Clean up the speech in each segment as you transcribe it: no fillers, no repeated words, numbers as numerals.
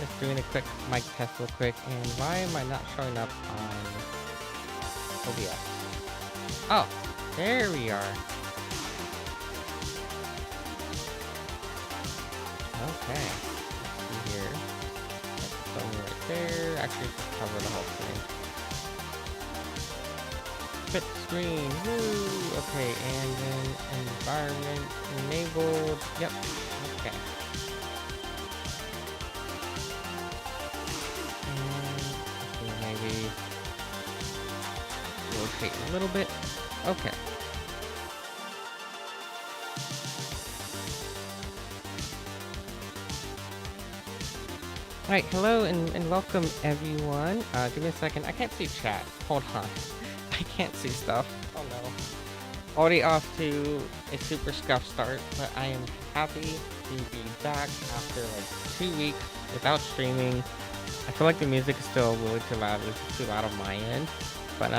Just doing a quick mic test real quick. And why am I not showing up on OBS? Oh, there we are. Okay. Let's see here. Phone right there. Actually, just cover the whole screen. Split screen. Woo! Okay, and then environment enabled. Yep. Okay. And maybe rotate a little bit. Okay. Alright, hello and welcome everyone. Give me a second. I can't see chat. Hold on. I can't see stuff. Oh no. Already off to a super scuff start, but I am happy to be back after like 2 weeks without streaming. I feel like the music is still really too loud. It's too loud on my end. But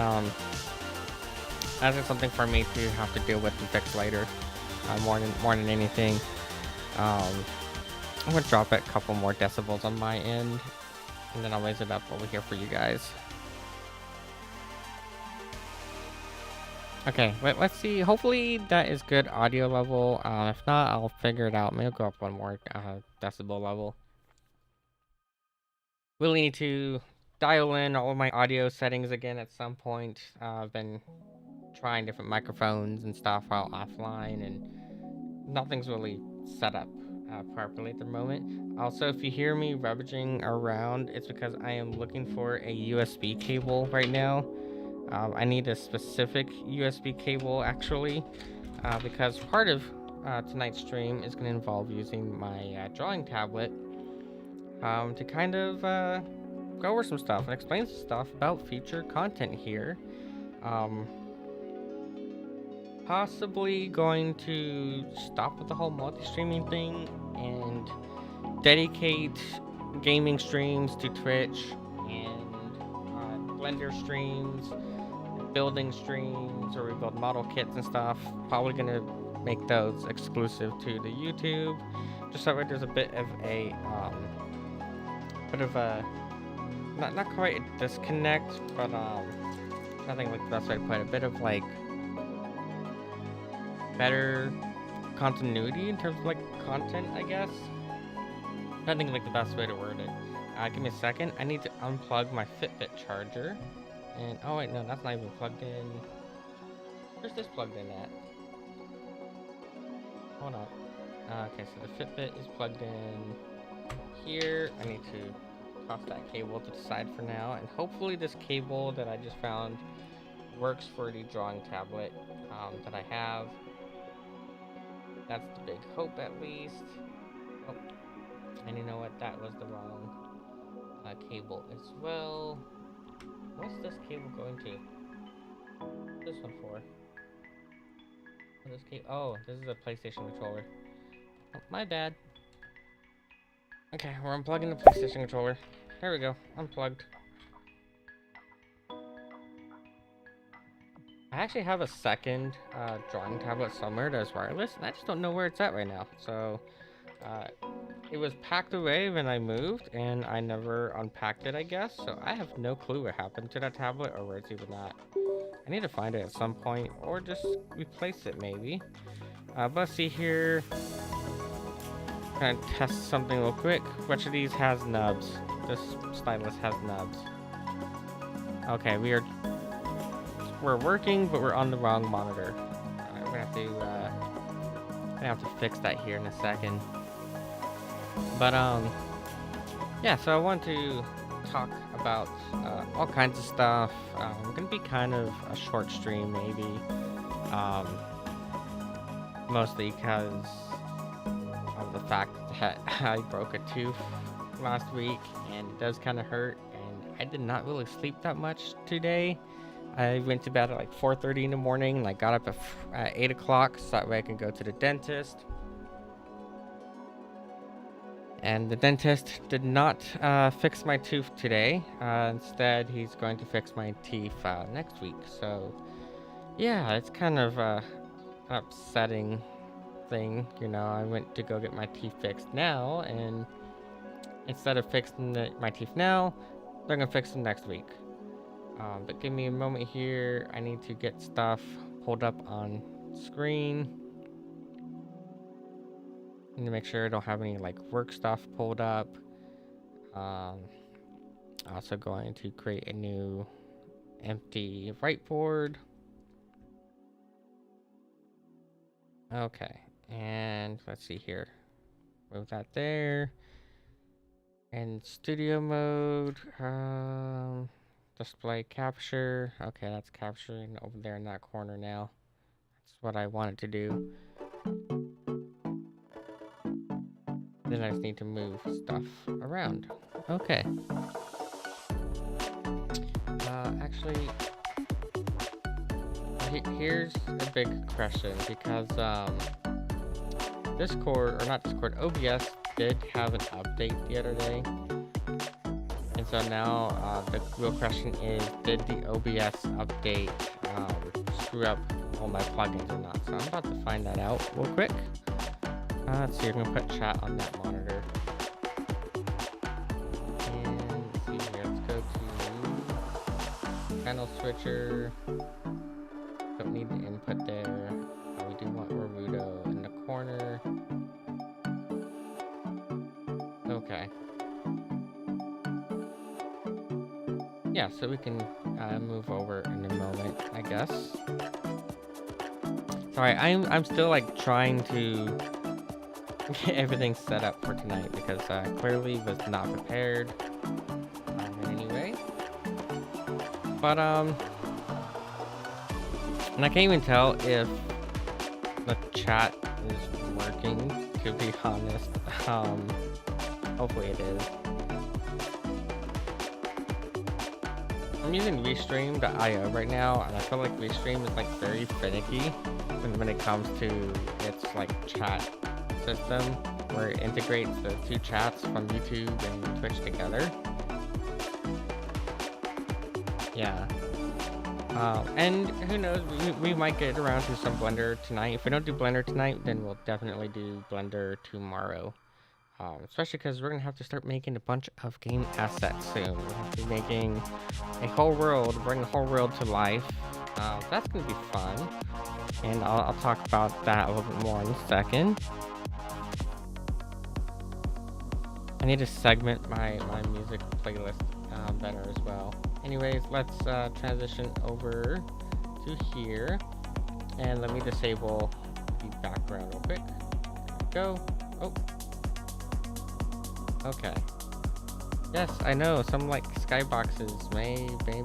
that's just something for me to have to deal with and fix later. More than anything. I'm gonna drop it a couple more decibels on my end, and then I'll raise it up over here for you guys. Okay, let's see. Hopefully that is good audio level. If not, I'll figure it out. Maybe I'll go up one more decibel level. Really need to dial in all of my audio settings again at some point. I've been trying different microphones and stuff while offline, and nothing's really set up properly at the moment. Also, if you hear me rummaging around, it's because I am looking for a USB cable right now. I need a specific USB cable actually, because part of tonight's stream is going to involve using my drawing tablet to kind of go over some stuff and explain some stuff about future content here. Possibly going to stop with the whole multi-streaming thing and dedicate gaming streams to Twitch and Blender streams, building streams, or we build model kits and stuff. Probably gonna make those exclusive to the YouTube, just so there's a bit of a not quite a disconnect, but I think like the best way to put it, a bit of like better continuity in terms of like content, I guess. I think like the best way to word it. Give me a second. I need to unplug my Fitbit charger. And oh wait, no, that's not even plugged in. Where's this plugged in at? Hold on. Okay, so the Fitbit is plugged in here. I need to toss that cable to the side for now, and hopefully this cable that I just found works for the drawing tablet that I have. That's the big hope, at least. Oh, and you know what? That was the wrong cable as well. What's this cable going to? This one for? This cable? Oh, this is a PlayStation controller. Oh, my bad. Okay, we're unplugging the PlayStation controller. There we go. Unplugged. I actually have a second drawing tablet somewhere that is wireless, and I just don't know where it's at right now. So, it was packed away when I moved, and I never unpacked it, I guess. So I have no clue what happened to that tablet or where it's even at. I need to find it at some point, or just replace it maybe. But let's see here. Gonna test something real quick. Which of these has nubs? This stylus has nubs. Okay, we're working, but we're on the wrong monitor. We're gonna have to fix that here in a second. But yeah. So I want to talk about all kinds of stuff. Gonna be kind of a short stream, maybe. Mostly because of the fact that I broke a tooth last week, and it does kind of hurt. And I did not really sleep that much today. I went to bed at like 4:30 in the morning, and I got up at 8 o'clock so that way I can go to the dentist. And the dentist did not fix my tooth today. Instead, he's going to fix my teeth next week. So, yeah, it's kind of an upsetting thing. You know, I went to go get my teeth fixed now, and instead of fixing my teeth now, they're gonna fix them next week. But give me a moment here. I need to get stuff pulled up on screen. I need to make sure I don't have any like work stuff pulled up. Also going to create a new empty whiteboard. Okay, and let's see here. Move that there. And studio mode, display capture. Okay, that's capturing over there in that corner now. That's what I wanted to do. Then I just need to move stuff around. Okay. Actually, here's a big question because Discord, or not Discord, OBS did have an update the other day. And so now the real question is, did the OBS update screw up all my plugins or not? So I'm about to find that out real quick. Let's see, I'm gonna put chat on that monitor. And let's see here, let's go to panel switcher. Don't need the input there. We do want Naruto in the corner. Okay. Yeah, so we can move over in a moment, I guess. Sorry, I'm still like trying to get everything set up for tonight because clearly was not prepared in any way. But and I can't even tell if the chat is working, to be honest. Hopefully it is. I'm using Restream.io right now, and I feel like Restream is like very finicky when it comes to its like chat system, where it integrates the two chats from YouTube and Twitch together. Yeah. And who knows, we might get around to some Blender tonight. If we don't do Blender tonight, then we'll definitely do Blender tomorrow. Especially because we're going to have to start making a bunch of game assets soon. We're going to be making a whole world, bring the whole world to life. That's going to be fun. And I'll talk about that a little bit more in a second. I need to segment my music playlist better as well. Anyways, let's transition over to here. And let me disable the background real quick. Go. Oh. Okay. Yes, I know, some like skyboxes may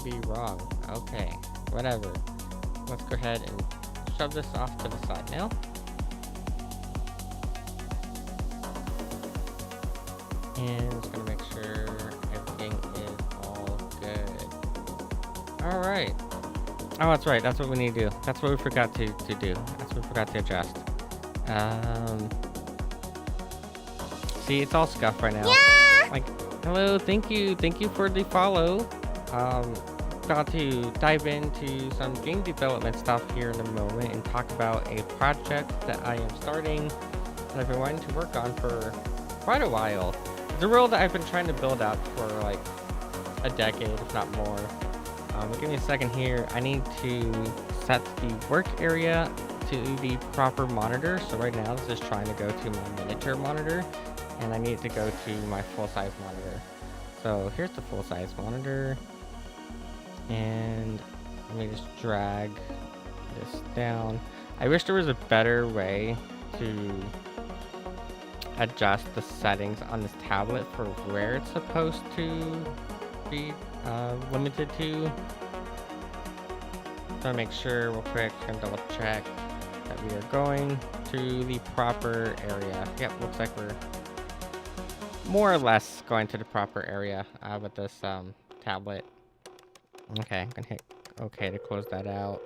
be wrong. Okay, whatever. Let's go ahead and shove this off to the side now. And just gonna make sure everything is all good. Alright. Oh, that's right, that's what we need to do. That's what we forgot to do. That's what we forgot to adjust. See, it's all scuffed right now. Yeah! Like, hello, thank you for the follow. About to dive into some game development stuff here in a moment and talk about a project that I am starting that I've been wanting to work on for quite a while. It's a world that I've been trying to build out for like a decade, if not more. Give me a second here. I need to set the work area to the proper monitor. So right now this is trying to go to my miniature monitor, and I need to go to my full-size monitor. So here's the full-size monitor, and let me just drag this down. I wish there was a better way to adjust the settings on this tablet for where it's supposed to be limited to. So make sure real quick and double check that we are going to the proper area. Yep, looks like we're more or less going to the proper area with this tablet. Okay, I'm gonna hit OK to close that out.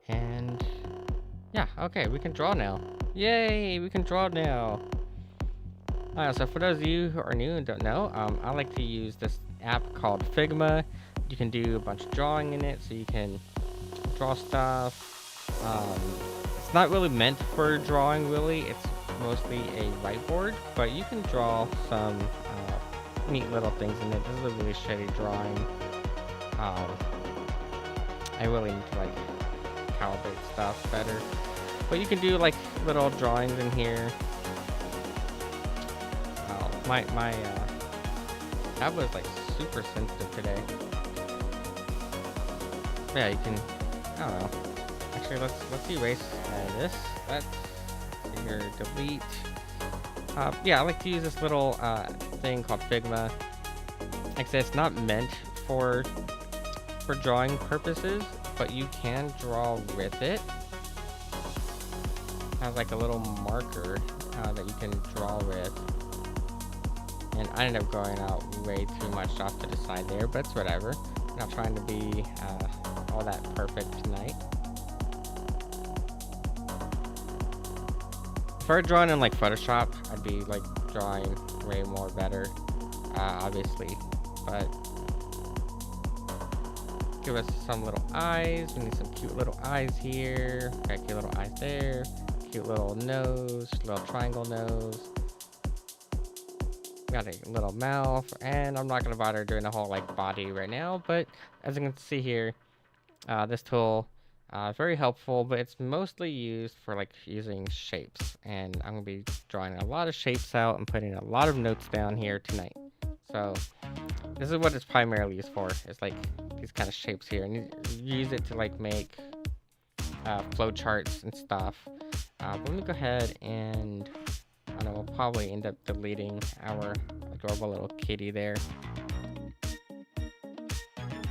And yeah, okay, we can draw now. Yay, we can draw now. So for those of you who are new and don't know, I like to use this app called Figma. You can do a bunch of drawing in it, so you can draw stuff. It's not really meant for drawing, really. It's mostly a whiteboard, but you can draw some neat little things in it. This is a really shitty drawing. I really need to like calibrate stuff better. But you can do like little drawings in here. My tab was like super sensitive today. Yeah, you can. I don't know. Actually, let's erase this. Let's see here, delete. Yeah, I like to use this little thing called Figma. Like I said, it's not meant for drawing purposes, but you can draw with it. It has like a little marker that you can draw with. And I ended up going out way too much off to the side there, but it's whatever. I'm not trying to be all that perfect tonight. If I were drawing in like Photoshop, I'd be like drawing way more better, obviously. But give us some little eyes. We need some cute little eyes here. Okay, cute little eyes there. Cute little nose, little triangle nose. Got a little mouth, and I'm not gonna bother doing the whole like body right now, but as you can see here, this tool very helpful, but it's mostly used for like using shapes, and I'm gonna be drawing a lot of shapes out and putting a lot of notes down here tonight. So this is what it's primarily used for. It's like these kind of shapes here, and you use it to like make flow charts and stuff. But let me go ahead and I know we'll probably end up deleting our adorable little kitty there.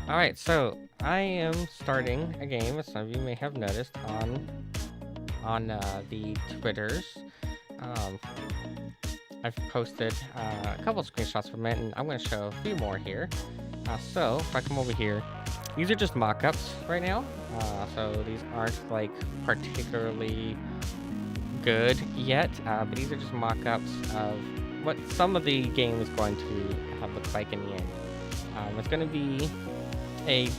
Alright, so I am starting a game, as some of you may have noticed, on the Twitters. I've posted a couple screenshots from it, and I'm going to show a few more here. So, if I come over here, these are just mock-ups right now. So these aren't like particularly good yet, but these are just mock-ups of what some of the game is going to have look like in the end. It's going to be a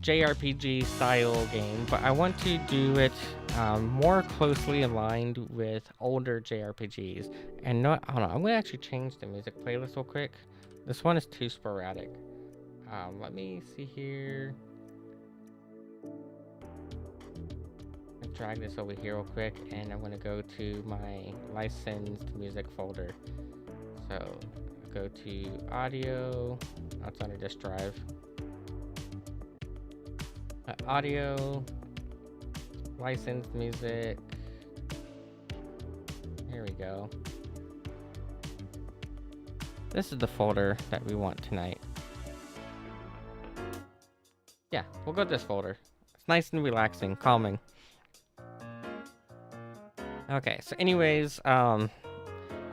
JRPG style game, but I want to do it more closely aligned with older JRPGs. And not, hold on, I'm going to actually change the music playlist real quick. This one is too sporadic. Let me see here. Drag this over here real quick, and I'm going to go to my licensed music folder. So go to audio. That's on a disk drive. Audio, licensed music. Here we go. This is the folder that we want tonight. Yeah, we'll go to this folder. It's nice and relaxing, calming. Okay, so anyways, I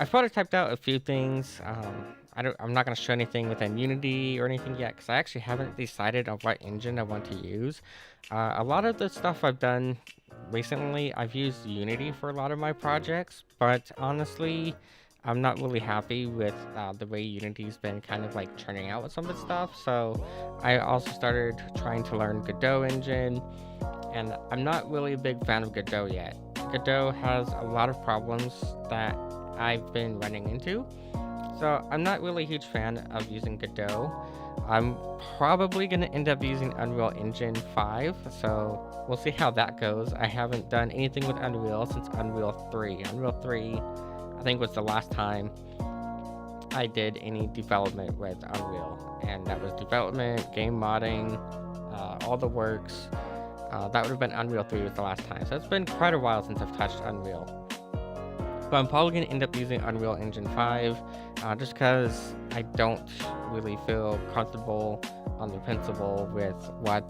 prototyped out a few things. I'm not going to show anything within Unity or anything yet, because I actually haven't decided on what engine I want to use. A lot of the stuff I've done recently, I've used Unity for a lot of my projects, but honestly, I'm not really happy with the way Unity's been kind of like churning out with some of the stuff. So I also started trying to learn Godot engine, and I'm not really a big fan of Godot yet. Godot has a lot of problems that I've been running into. So I'm not really a huge fan of using Godot. I'm probably going to end up using Unreal Engine 5, so we'll see how that goes. I haven't done anything with Unreal since Unreal 3. Unreal 3, I think, was the last time I did any development with Unreal. And that was development, game modding, all the works. That would have been Unreal 3 was the last time. So it's been quite a while since I've touched Unreal. But I'm probably going to end up using Unreal Engine 5 just because I don't really feel comfortable on the principle with what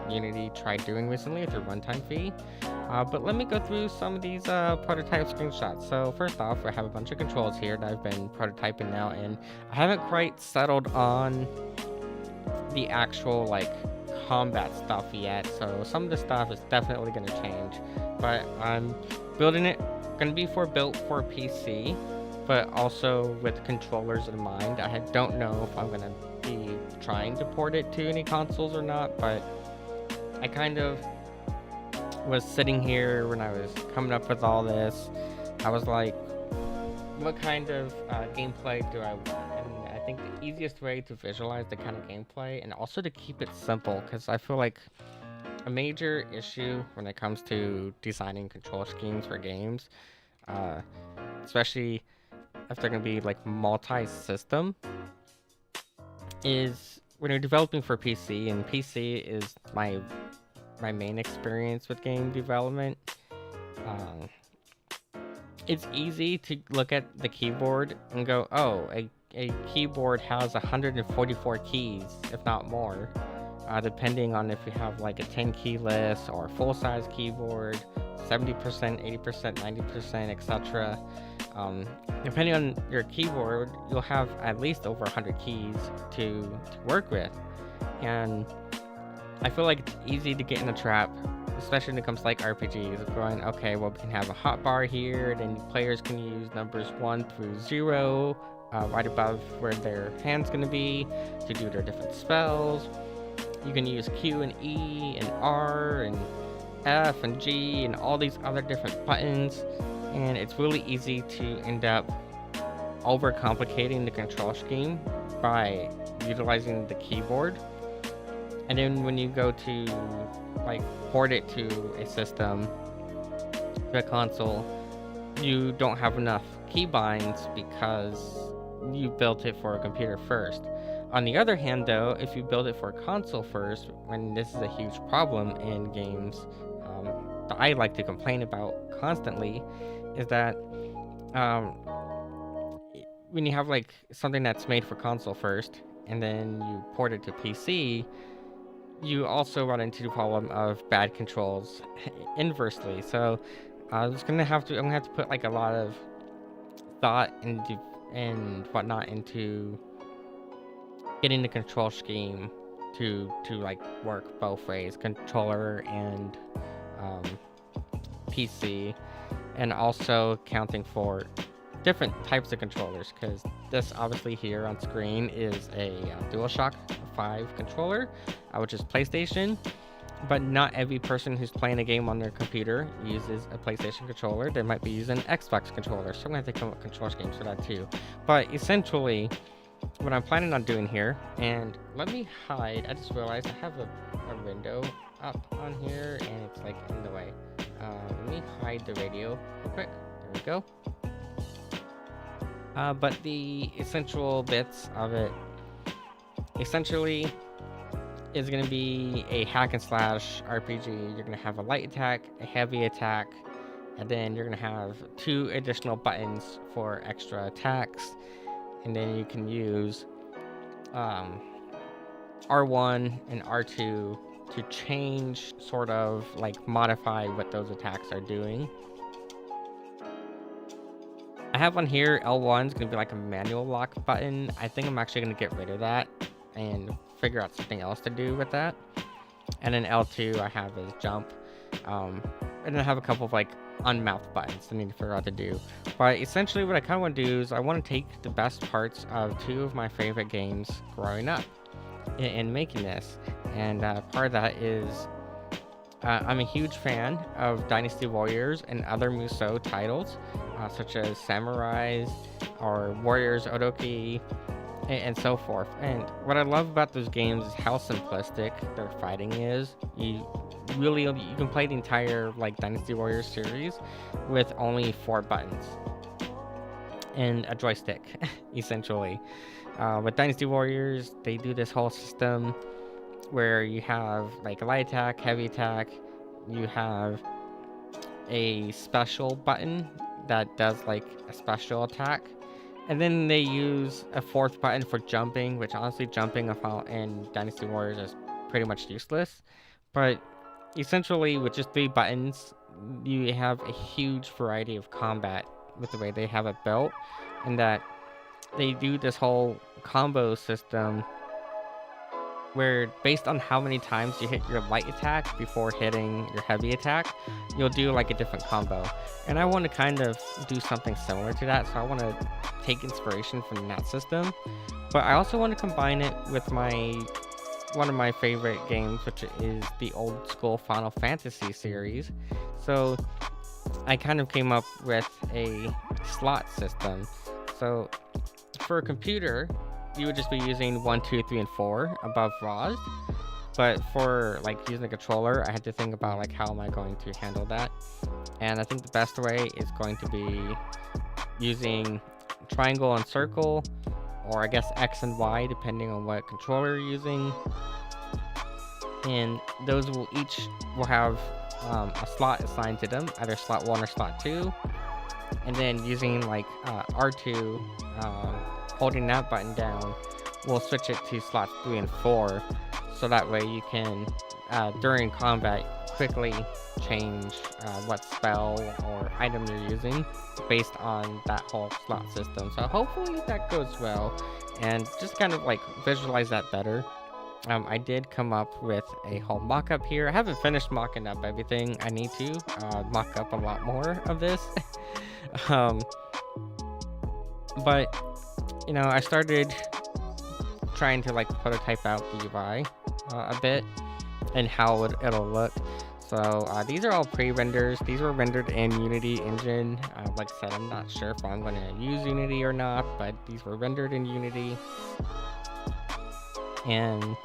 Unity tried doing recently with their runtime fee. But let me go through some of these prototype screenshots. So first off, I have a bunch of controls here that I've been prototyping now, and I haven't quite settled on the actual like combat stuff yet. So some of the stuff is definitely going to change, but I'm building it. Going to be built for PC, but also with controllers in mind. I don't know if I'm going to be trying to port it to any consoles or not, but I kind of was sitting here when I was coming up with all this. I was like, what kind of gameplay do I want? And I think the easiest way to visualize the kind of gameplay and also to keep it simple, because I feel like a major issue when it comes to designing control schemes for games, uh, especially if they're going to be like multi-system, is when you're developing for PC, and PC is my main experience with game development. Um, it's easy to look at the keyboard and go, oh, a keyboard has 144 keys, if not more, depending on if you have like a 10 key list or a full-size keyboard, 70%, 80%, 90%, etc. Depending on your keyboard, you'll have at least over 100 keys to work with. And I feel like it's easy to get in a trap, especially when it comes to like RPGs, going, okay, well, we can have a hotbar here, then players can use numbers 1 through 0, right above where their hand's going to be, to do their different spells. You can use Q and E and R and F and G and all these other different buttons, and it's really easy to end up overcomplicating the control scheme by utilizing the keyboard. And then when you go to like port it to a system, to a console, you don't have enough keybinds because you built it for a computer first. On the other hand, though, if you build it for a console first, and this is a huge problem in games that I like to complain about constantly, is that when you have like something that's made for console first, and then you port it to PC, you also run into the problem of bad controls inversely. So I'm gonna have to put like a lot of thought and whatnot into getting the control scheme to like work both ways, controller and PC, and also accounting for different types of controllers, because this obviously here on screen is a DualShock 5 controller, which is PlayStation, but not every person who's playing a game on their computer uses a PlayStation controller. They might be using an Xbox controller, so I'm going to have to come up with control schemes for that too. But essentially, what I'm planning on doing here, and let me hide, I just realized I have a window up on here and it's like in the way. Let me hide the radio real quick. There we go. But the essential bits of it essentially is going to be a hack and slash RPG. You're going to have a light attack, a heavy attack, and then you're going to have 2 additional buttons for extra attacks. And then you can use R1 and R2 to change, sort of like modify what those attacks are doing. I have on here, L1 is going to be like a manual lock button. I think I'm actually going to get rid of that and figure out something else to do with that. And then L2 I have is jump. And then I have a couple of like unmouthed buttons I need to figure out to do. But essentially what I kind of want to do is I want to take the best parts of 2 of my favorite games growing up in making this. And part of that is I'm a huge fan of Dynasty Warriors and other Musou titles, such as Samurais or Warriors Odoki, and so forth. And what I love about those games is how simplistic their fighting is. You can play the entire like Dynasty Warriors series with only 4 buttons and a joystick, essentially. With Dynasty Warriors, they do this whole system where you have like a light attack, heavy attack, you have a special button that does like a special attack, and then they use a 4th button for jumping, which honestly jumping in Dynasty Warriors is pretty much useless. But essentially with just 3 buttons, you have a huge variety of combat with the way they have it built, and that they do this whole combo system where based on how many times you hit your light attack before hitting your heavy attack, you'll do like a different combo. And I want to kind of do something similar to that, so I want to take inspiration from that system, but I also want to combine it with one of my favorite games, which is the old school Final Fantasy series. So I kind of came up with a slot system. So for a computer, you would just be using 1, 2, 3, and 4 above Roz. But for like using the controller, I had to think about like how am I going to handle that. And I think the best way is going to be using triangle and circle, or I guess X and Y depending on what controller you're using. And those will have a slot assigned to them, either slot 1 or slot 2. And then using like R2, holding that button down, will switch it to slots 3 and 4. So that way you can, during combat, quickly change what spell or item you're using based on that whole slot system. So hopefully that goes well, and just kind of like visualize that better. I did come up with a whole mock-up here. I haven't finished mocking up everything. I need to mock up a lot more of this. But you know, I started trying to like prototype out the UI a bit and how it'll look. So these are all pre-renders. These were rendered in Unity Engine. Like I said, I'm not sure if I'm going to use Unity or not, but these were rendered in Unity. And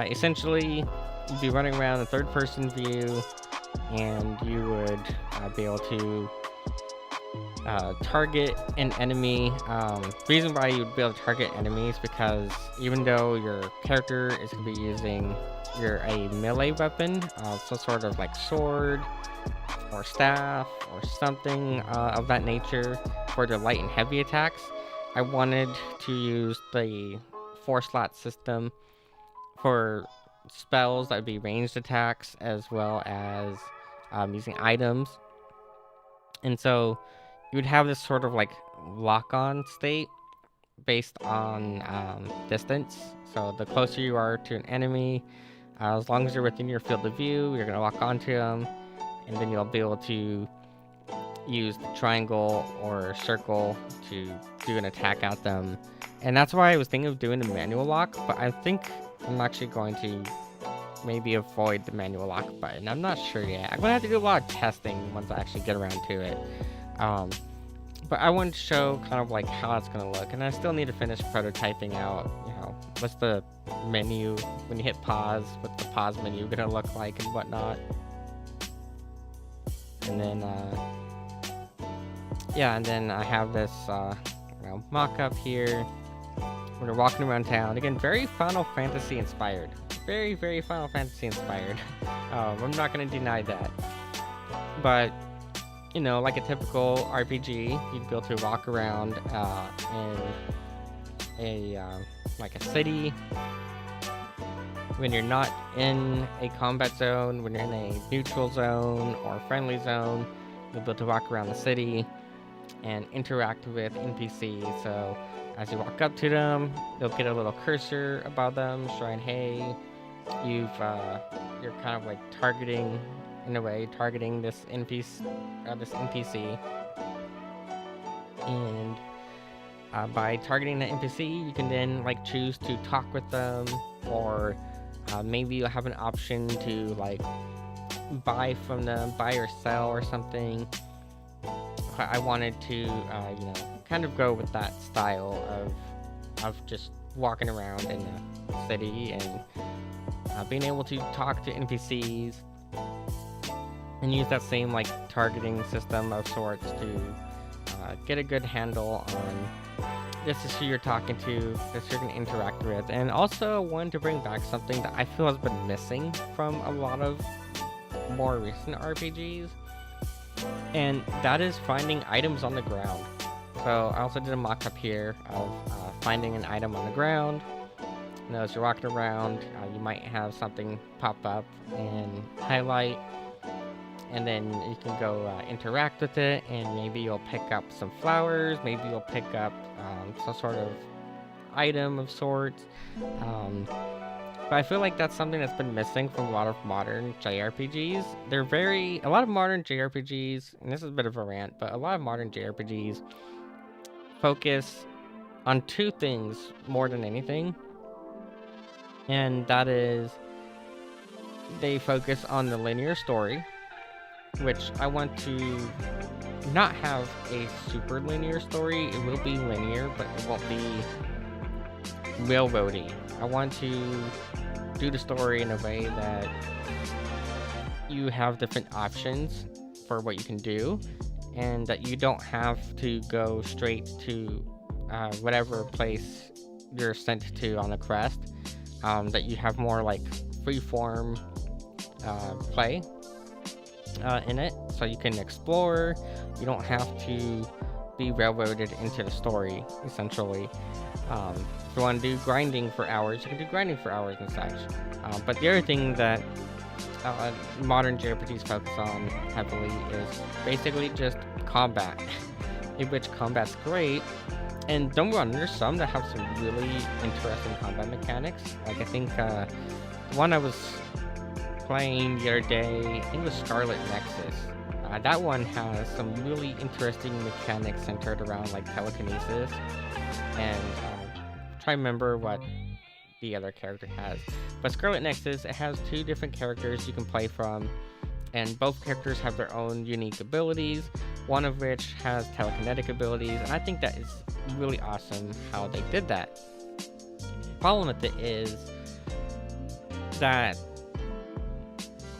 essentially, you'd be running around in third-person view, and you would be able to target an enemy. Reason why you'd be able to target enemies, because even though your character is going to be using a melee weapon, some sort of like sword or staff or something of that nature for the light and heavy attacks, I wanted to use the 4-slot system for spells that would be ranged attacks, as well as using items. And so you would have this sort of like lock-on state based on distance. So the closer you are to an enemy, as long as you're within your field of view, you're going to lock onto them, and then you'll be able to use the triangle or circle to do an attack at them. And that's why I was thinking of doing the manual lock, but I think I'm actually going to maybe avoid the manual lock button. I'm not sure yet. I'm going to have to do a lot of testing once I actually get around to it. But I wanted to show kind of like how it's going to look, and I still need to finish prototyping out, you know, what's the menu when you hit pause, what's the pause menu going to look like and whatnot. And then yeah, and then I have this you know, mock-up here. We're walking around town again, very Final Fantasy inspired, very Final Fantasy inspired. I'm not going to deny that, but you know, like a typical RPG, you'd be able to walk around in a like a city. When you're not in a combat zone, when you're in a neutral zone or friendly zone, you'll be able to walk around the city and interact with NPCs. So as you walk up to them, you'll get a little cursor above them showing, hey, you're kind of like targeting, in a way, targeting this NPC. And by targeting the NPC, you can then like choose to talk with them, or maybe you'll have an option to like buy from them, buy or sell or something. I wanted to, you know, kind of go with that style of just walking around in the city and being able to talk to NPCs and use that same like targeting system of sorts to get a good handle on this is who you're talking to, this you're going to interact with. And also wanted to bring back something that I feel has been missing from a lot of more recent RPGs, and that is finding items on the ground. So I also did a mock-up here of finding an item on the ground. You know, as you're walking around, you might have something pop up and highlight, and then you can go interact with it, and maybe you'll pick up some flowers, maybe you'll pick up some sort of item of sorts. But I feel like that's something that's been missing from a lot of modern JRPGs. A lot of modern JRPGs, and this is a bit of a rant, but a lot of modern JRPGs focus on two things more than anything. And that is, they focus on the linear story, which I want to not have a super linear story. It will be linear, but it won't be railroady. I want to do the story in a way that you have different options for what you can do, and that you don't have to go straight to whatever place you're sent to on a quest. That you have more like freeform play in it, so you can explore. You don't have to be railroaded into the story, essentially. If you want to do grinding for hours, you can do grinding for hours and such. But the other thing that modern JRPGs focus on heavily is basically just combat, in which combat's great. And don't get me wrong, there's some that have some really interesting combat mechanics. Like, I think one I was playing the other day, I think it was Scarlet Nexus. That one has some really interesting mechanics centered around like telekinesis, and try to remember what the other character has. But Scarlet Nexus, it has two different characters you can play from, and both characters have their own unique abilities, one of which has telekinetic abilities, and I think that is really awesome how they did that. The problem with it is that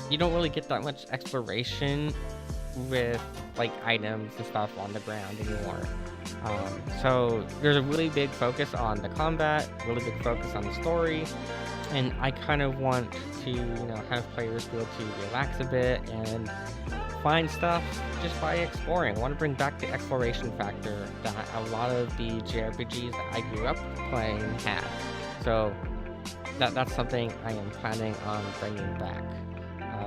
you don't really get that much exploration with like items and stuff on the ground anymore. So there's a really big focus on the combat, really big focus on the story, and I kind of want to, have players be able to relax a bit and find stuff just by exploring. I want to bring back the exploration factor that a lot of the JRPGs that I grew up playing had. So that's something I am planning on bringing back.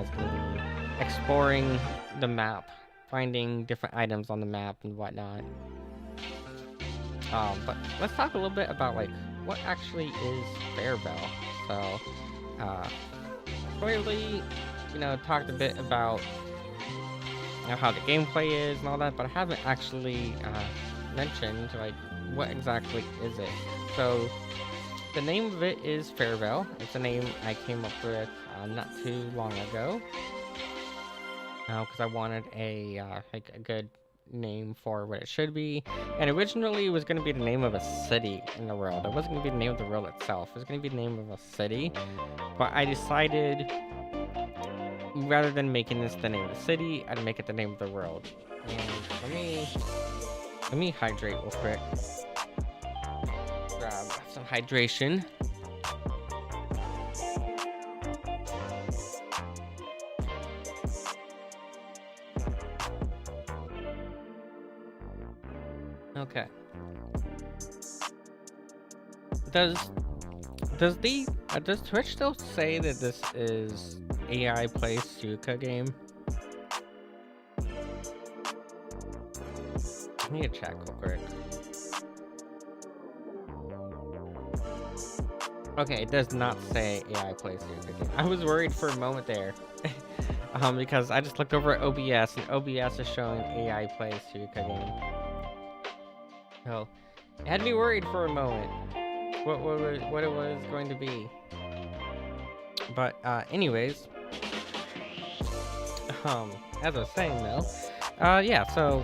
It's going to be exploring the map, finding different items on the map and whatnot. But let's talk a little bit about like what actually is Fairvale. So, clearly, talked a bit about how the gameplay is and all that, but I haven't actually mentioned like what exactly is it. So, the name of it is Fairvale. It's a name I came up with not too long ago, because I wanted a good name for what it should be. And originally it was going to be the name of a city in the world. It wasn't going to be the name of the world itself. It was going to be the name of a city. But I decided, rather than making this the name of the city, I'd make it the name of the world. And let me hydrate real quick. Grab some hydration. Okay. Does Twitch still say that this is AI Play Suka game? I need to check real quick. Okay, it does not say AI Play Suka game. I was worried for a moment there. Because I just looked over at OBS, and OBS is showing AI Play Suka game. So, I had me worried for a moment what it was going to be. But anyways, as I was saying though, yeah. So,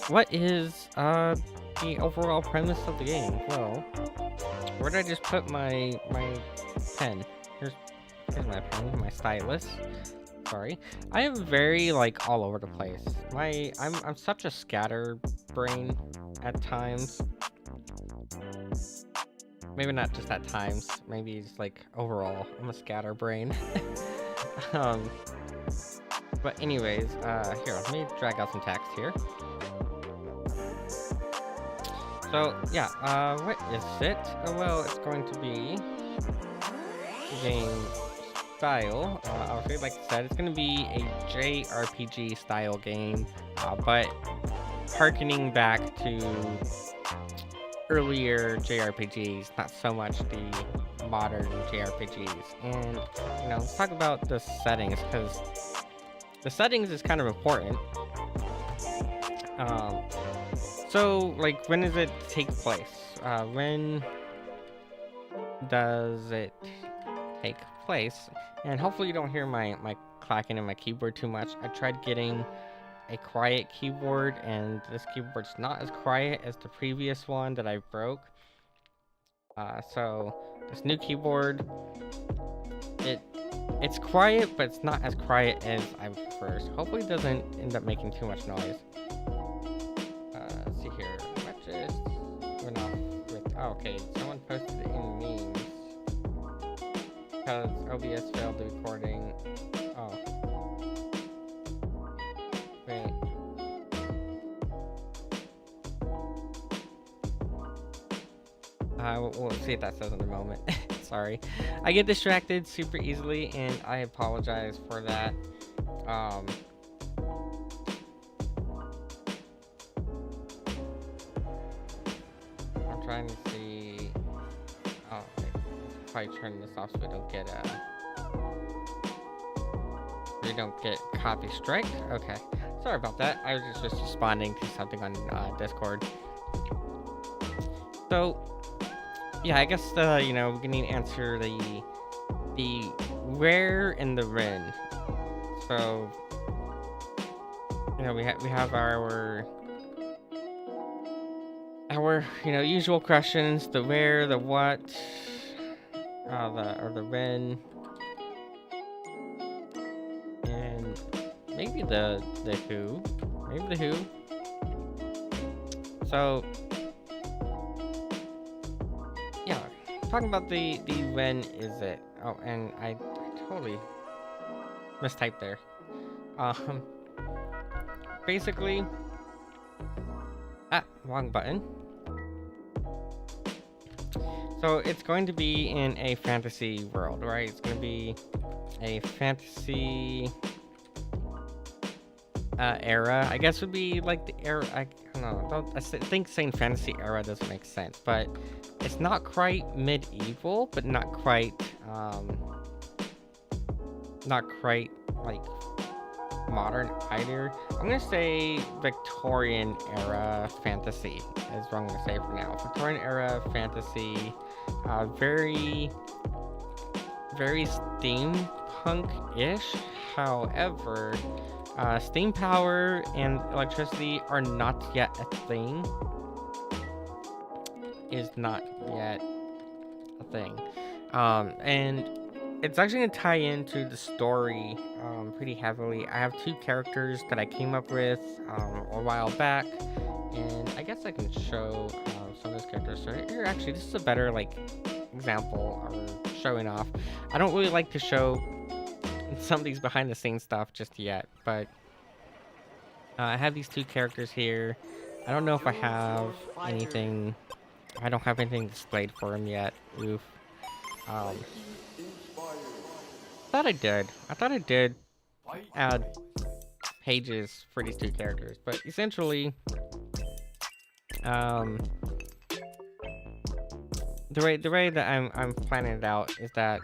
what is the overall premise of the game? Well, where did I just put my pen? Here's my pen, my stylus. Sorry, I am very like all over the place. I'm such a scatter brain at times. Maybe not just at times. Maybe it's like overall, I'm a scatterbrain. But anyways, here, let me drag out some text here. So yeah, what is it? Well, it's going to be game style. Obviously, like I said, it's going to be a JRPG style game, but harkening back to earlier JRPGs, not so much the modern JRPGs. And let's talk about the settings, because the settings is kind of important. So like, when does it take place? When does it take place? And hopefully you don't hear my clacking in my keyboard too much. I tried getting a quiet keyboard, and this keyboard's not as quiet as the previous one that I broke. So this new keyboard, it it's quiet, but it's not as quiet as I would prefer. So hopefully it doesn't end up making too much noise. Let's see here. What just went off with? Oh, okay, someone posted it in memes because OBS failed the recording. Oh, wait. We'll see what that says in a moment. Sorry. I get distracted super easily, and I apologize for that. Um, I'm trying to see. Oh, okay. Probably turn this off so we don't get copy strike. Okay. Sorry about that. I was just responding to something on Discord. So, yeah, I guess we need to answer the where and the when. So, we have our usual questions: the where, the what, the when, and maybe the who, maybe the who. So, yeah, talking about the when is it? Oh, and I totally mistyped there. Basically, wrong button. So it's going to be in a fantasy world, right? It's going to be a fantasy era. I guess would be like the era. I don't know. I think saying fantasy era doesn't make sense, but it's not quite medieval, but not quite like modern either. I'm gonna say Victorian era fantasy is what I'm gonna say for now. Victorian era fantasy, very steampunk-ish. However, steam power and electricity are not yet a thing. Is not yet a thing, and it's actually gonna tie into the story pretty heavily. I have two characters that I came up with a while back, and I guess I can show some of those characters. So here, actually, this is a better example or showing off. I don't really like to show some of these behind the scenes stuff just yet, but I have these two characters here. I don't know if I have anything. I don't have anything displayed for them yet. Oof. I thought I did add pages for these two characters, but essentially, the way that I'm planning it out is that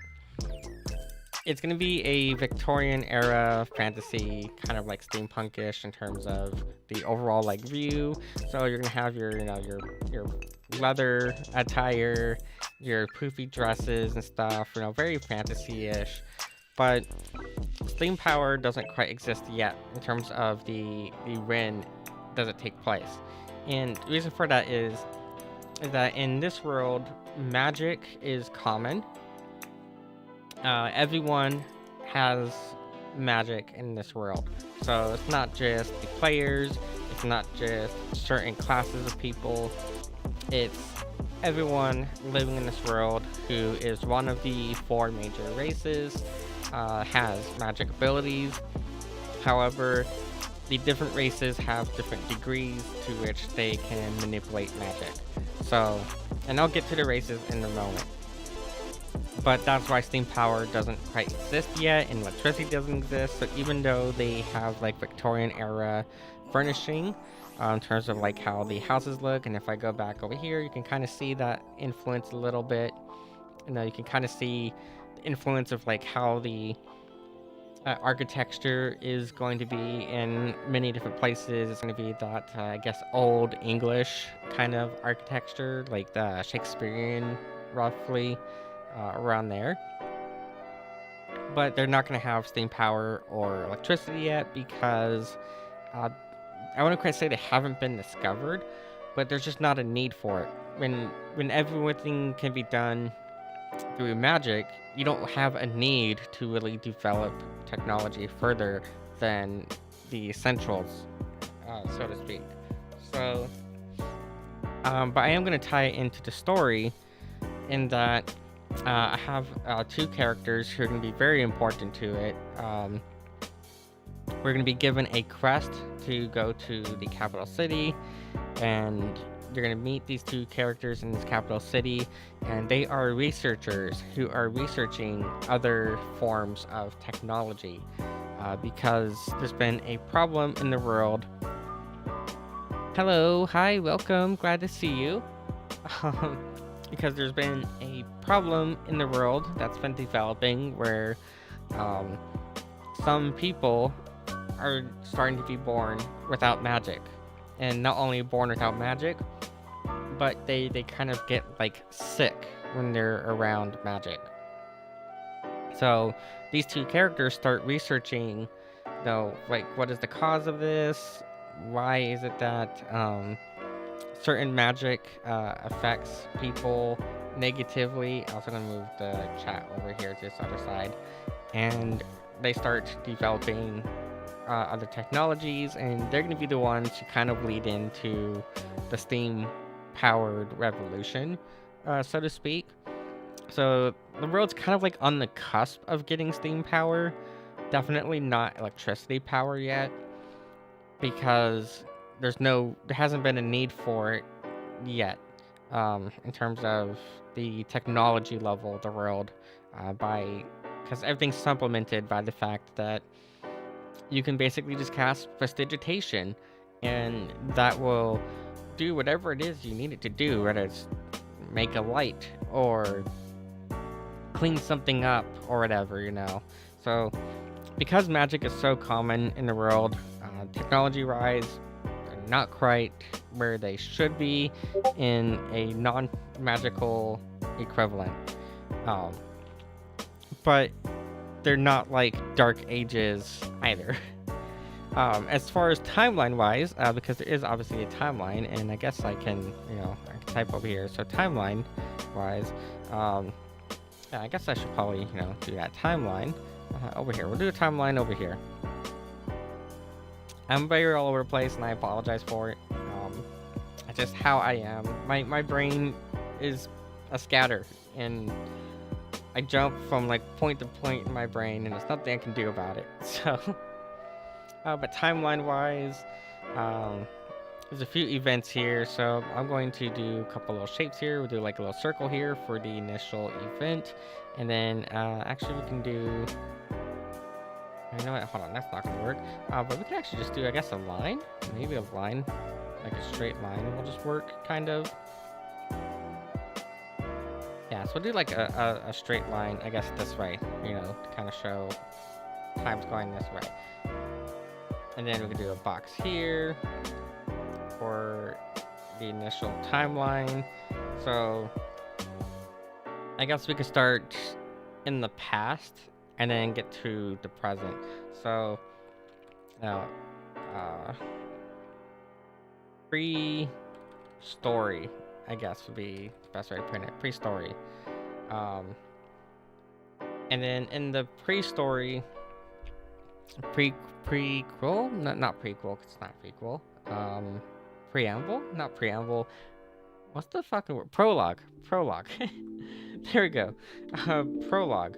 it's gonna be a Victorian era fantasy, kind of like steampunkish in terms of the overall view. So you're gonna have your your leather attire, your poofy dresses and stuff, very fantasy-ish. But steam power doesn't quite exist yet in terms of the when does it take place. And the reason for that is that in this world, magic is common. Everyone has magic in this world. So it's not just the players, it's not just certain classes of people, it's everyone living in this world who is one of the four major races, has magic abilities. However, the different races have different degrees to which they can manipulate magic. So, and I'll get to the races in a moment. But that's why steam power doesn't quite exist yet, and electricity doesn't exist. So even though they have Victorian era furnishing, in terms of how the houses look, and if I go back over here, you can kind of see that influence a little bit. You can kind of see the influence of how the architecture is going to be in many different places. It's going to be that I guess old English kind of architecture, like the Shakespearean, roughly around there. But they're not going to have steam power or electricity yet because I wouldn't quite say they haven't been discovered, but there's just not a need for it. When when everything can be done through magic, you don't have a need to really develop technology further than the essentials, so to speak. So, but I am going to tie it into the story in that I have two characters who are going to be very important to it. We're going to be given a quest to go to the capital city, and you're going to meet these two characters in this capital city, and they are researchers who are researching other forms of technology because there's been a problem in the world. Hello, hi, welcome, glad to see you. Because there's been a problem in the world that's been developing where some people are starting to be born without magic. And not only born without magic, but they kind of get like sick when they're around magic. So these two characters start researching, like what is the cause of this? Why is it that certain magic affects people negatively? I'm also gonna move the chat over here to this other side, and they start developing other technologies, and they're gonna be the ones to kind of lead into the steam-powered revolution, so to speak. So the world's kind of like on the cusp of getting steam power. Definitely not electricity power yet, because there hasn't been a need for it yet, in terms of the technology level of the world, because everything's supplemented by the fact that you can basically just cast prestidigitation, and that will do whatever it is you need it to do, whether it's make a light or clean something up or whatever. So because magic is so common in the world, technology-wise, they're not quite where they should be in a non-magical equivalent. But they're not like Dark Ages either. As far as timeline-wise, because there is obviously a timeline, and I guess I can type over here. So timeline-wise, yeah, I guess I should probably, do that timeline over here. We'll do a timeline over here. I'm very all over the place, and I apologize for it. It's just how I am. My brain is a scatter, and I jump from like point to point in my brain, and there's nothing I can do about it. So, but timeline-wise, there's a few events here, so I'm going to do a couple little shapes here. We'll do like a little circle here for the initial event, and then actually we can do. You know what? Hold on, that's not gonna work. But we can actually just do, I guess, a line. Maybe a line, like a straight line, will just work, kind of. Yeah, so we'll do like a straight line, I guess, this way, to kind of show time's going this way. And then we can do a box here for the initial timeline. So I guess we could start in the past and then get to the present. So now, pre-story, I guess, would be the best way to put it. Pre-story. And then in the pre-story, prequel? Not prequel, 'cause it's not prequel. Preamble? Not preamble. What's the fucking word? Prologue. There we go. Prologue.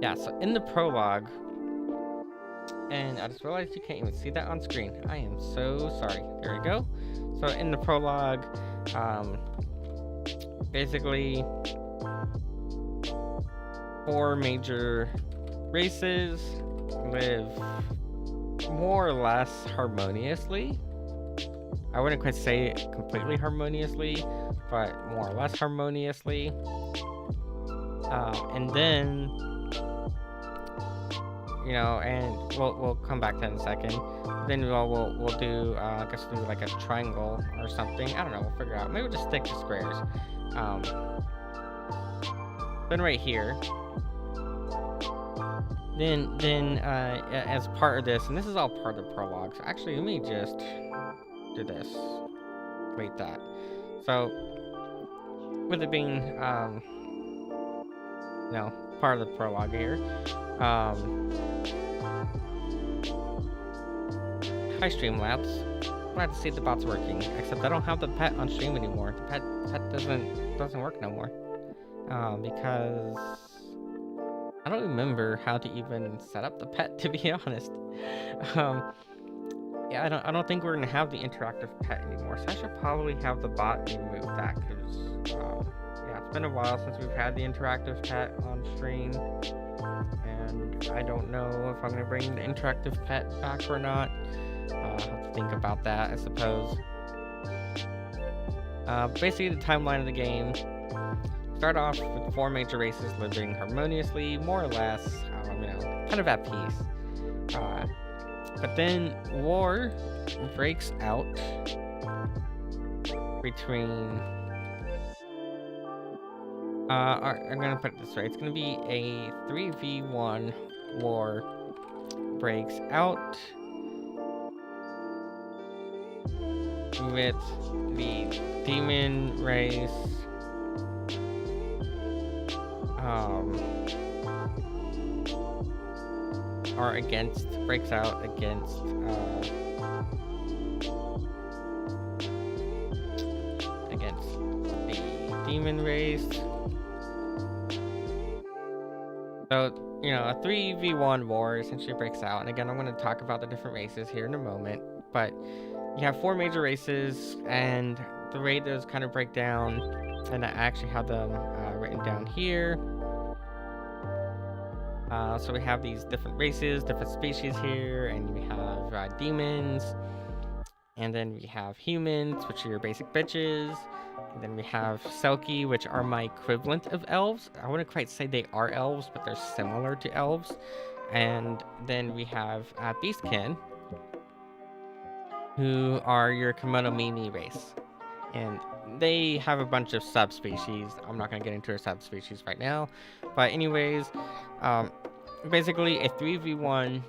Yeah, so in the prologue, and I just realized you can't even see that on screen. I am so sorry. There we go. So in the prologue, basically 4 major races live more or less harmoniously. I wouldn't quite say completely harmoniously, but more or less harmoniously. And then, and we'll come back to that in a second. Then we'll do I guess do like a triangle or something. I don't know. We'll figure out. Maybe we'll just stick to squares. Then right here. Then as part of this, and this is all part of the prologue. So actually, let me just do this. complete that. So, with it being, part of the prologue here, um, hi Streamlabs. Glad to see the bot's working. Except I don't have the pet on stream anymore. The pet doesn't work no more. Because I don't remember how to even set up the pet, to be honest. Yeah, I don't think we're gonna have the interactive pet anymore, so I should probably have the bot remove that, because yeah, it's been a while since we've had the interactive pet on stream, and I don't know if I'm gonna bring the interactive pet back or not. I'll have to think about that, I suppose. Basically, the timeline of the game. Start off with 4 major races living harmoniously, more or less, kind of at peace. But then war breaks out between. I'm gonna put it this way: it's gonna be a 3v1 war breaks out with the demon race. Or breaks out against the demon race. So, a 3v1 war essentially breaks out. And again, I'm going to talk about the different races here in a moment. But you have 4 major races, and the way those kind of break down, and I actually have them written down here. So we have these different races, different species here, and we have demons, and then we have humans, which are your basic bitches, and then we have Selkie, which are my equivalent of elves. I wouldn't quite say they are elves, but they're similar to elves. And then we have Beastkin, who are your Komodo Mimi race. And they have a bunch of subspecies. I'm not going to get into their subspecies right now. But anyways, basically a 3v1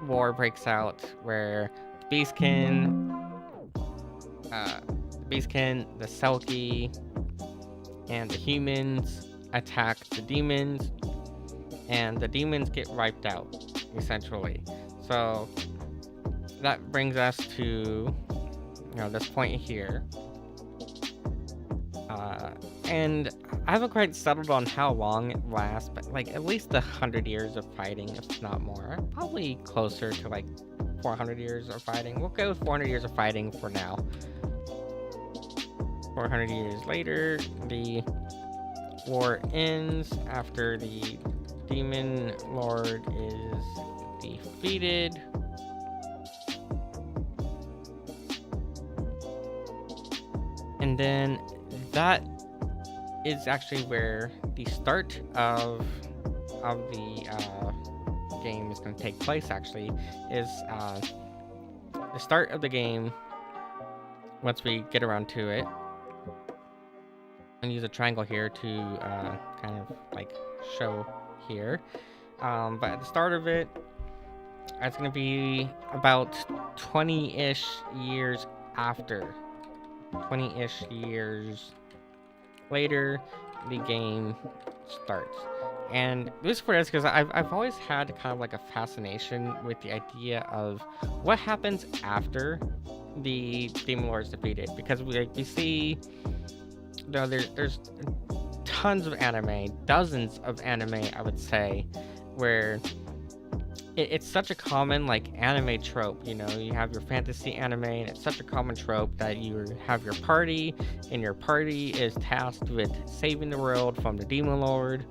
war breaks out where Beastkin, the Selkie, and the humans attack the demons, and the demons get wiped out, essentially. So that brings us to this point here. And I haven't quite settled on how long it lasts, but like at least 100 years of fighting, if not more. Probably closer to like 400 years of fighting. We'll go with 400 years of fighting for now. 400 years later, the war ends after the demon lord is defeated. And then that is actually where the start of the game is going to take place. Actually, is the start of the game. Once we get around to it, and use a triangle here to kind of like show here. But at the start of it, it's going to be about 20-ish years after. 20-ish years later, the game starts. And this for us because I've always had kind of like a fascination with the idea of what happens after the Demon Lord is defeated, because we see there's tons of anime, dozens of anime, I would say, where it's such a common like anime trope. You have your fantasy anime, and it's such a common trope that you have your party, and your party is tasked with saving the world from the Demon Lord,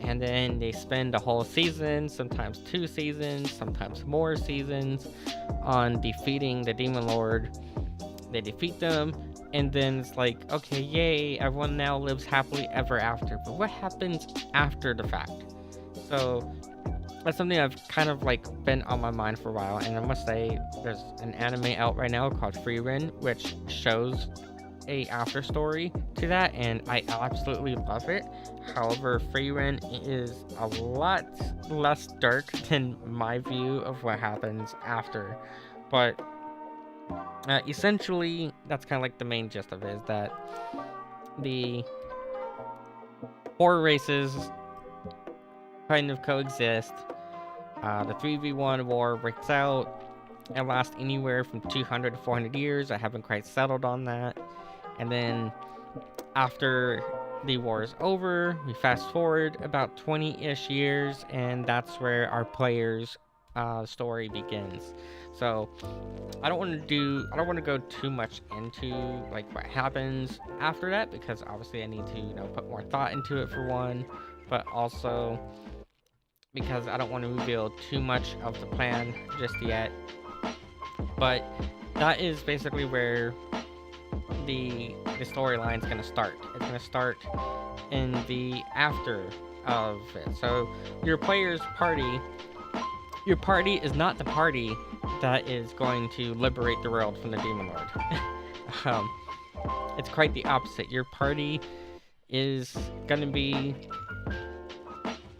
and then they spend a whole season, sometimes 2 seasons, sometimes more seasons, on defeating the Demon Lord. They defeat them, and then it's like, okay, yay, everyone now lives happily ever after. But what happens after the fact? So that's something I've kind of like been on my mind for a while, and I must say there's an anime out right now called Frieren, which shows a after story to that, and I absolutely love it. However, Frieren is a lot less dark than my view of what happens after. But essentially, that's kind of like the main gist of it, is that the 4 races kind of coexist. The 3v1 war breaks out. It lasts anywhere from 200 to 400 years. I haven't quite settled on that. And then after the war is over, we fast forward about 20-ish years, and that's where our player's story begins. So I don't want to go too much into like what happens after that, because obviously I need to put more thought into it, for one, but also because I don't want to reveal too much of the plan just yet. But that is basically where the storyline is going to start. It's going to start in the after of it. So your party is not the party that is going to liberate the world from the Demon Lord. It's quite the opposite. Your party is going to be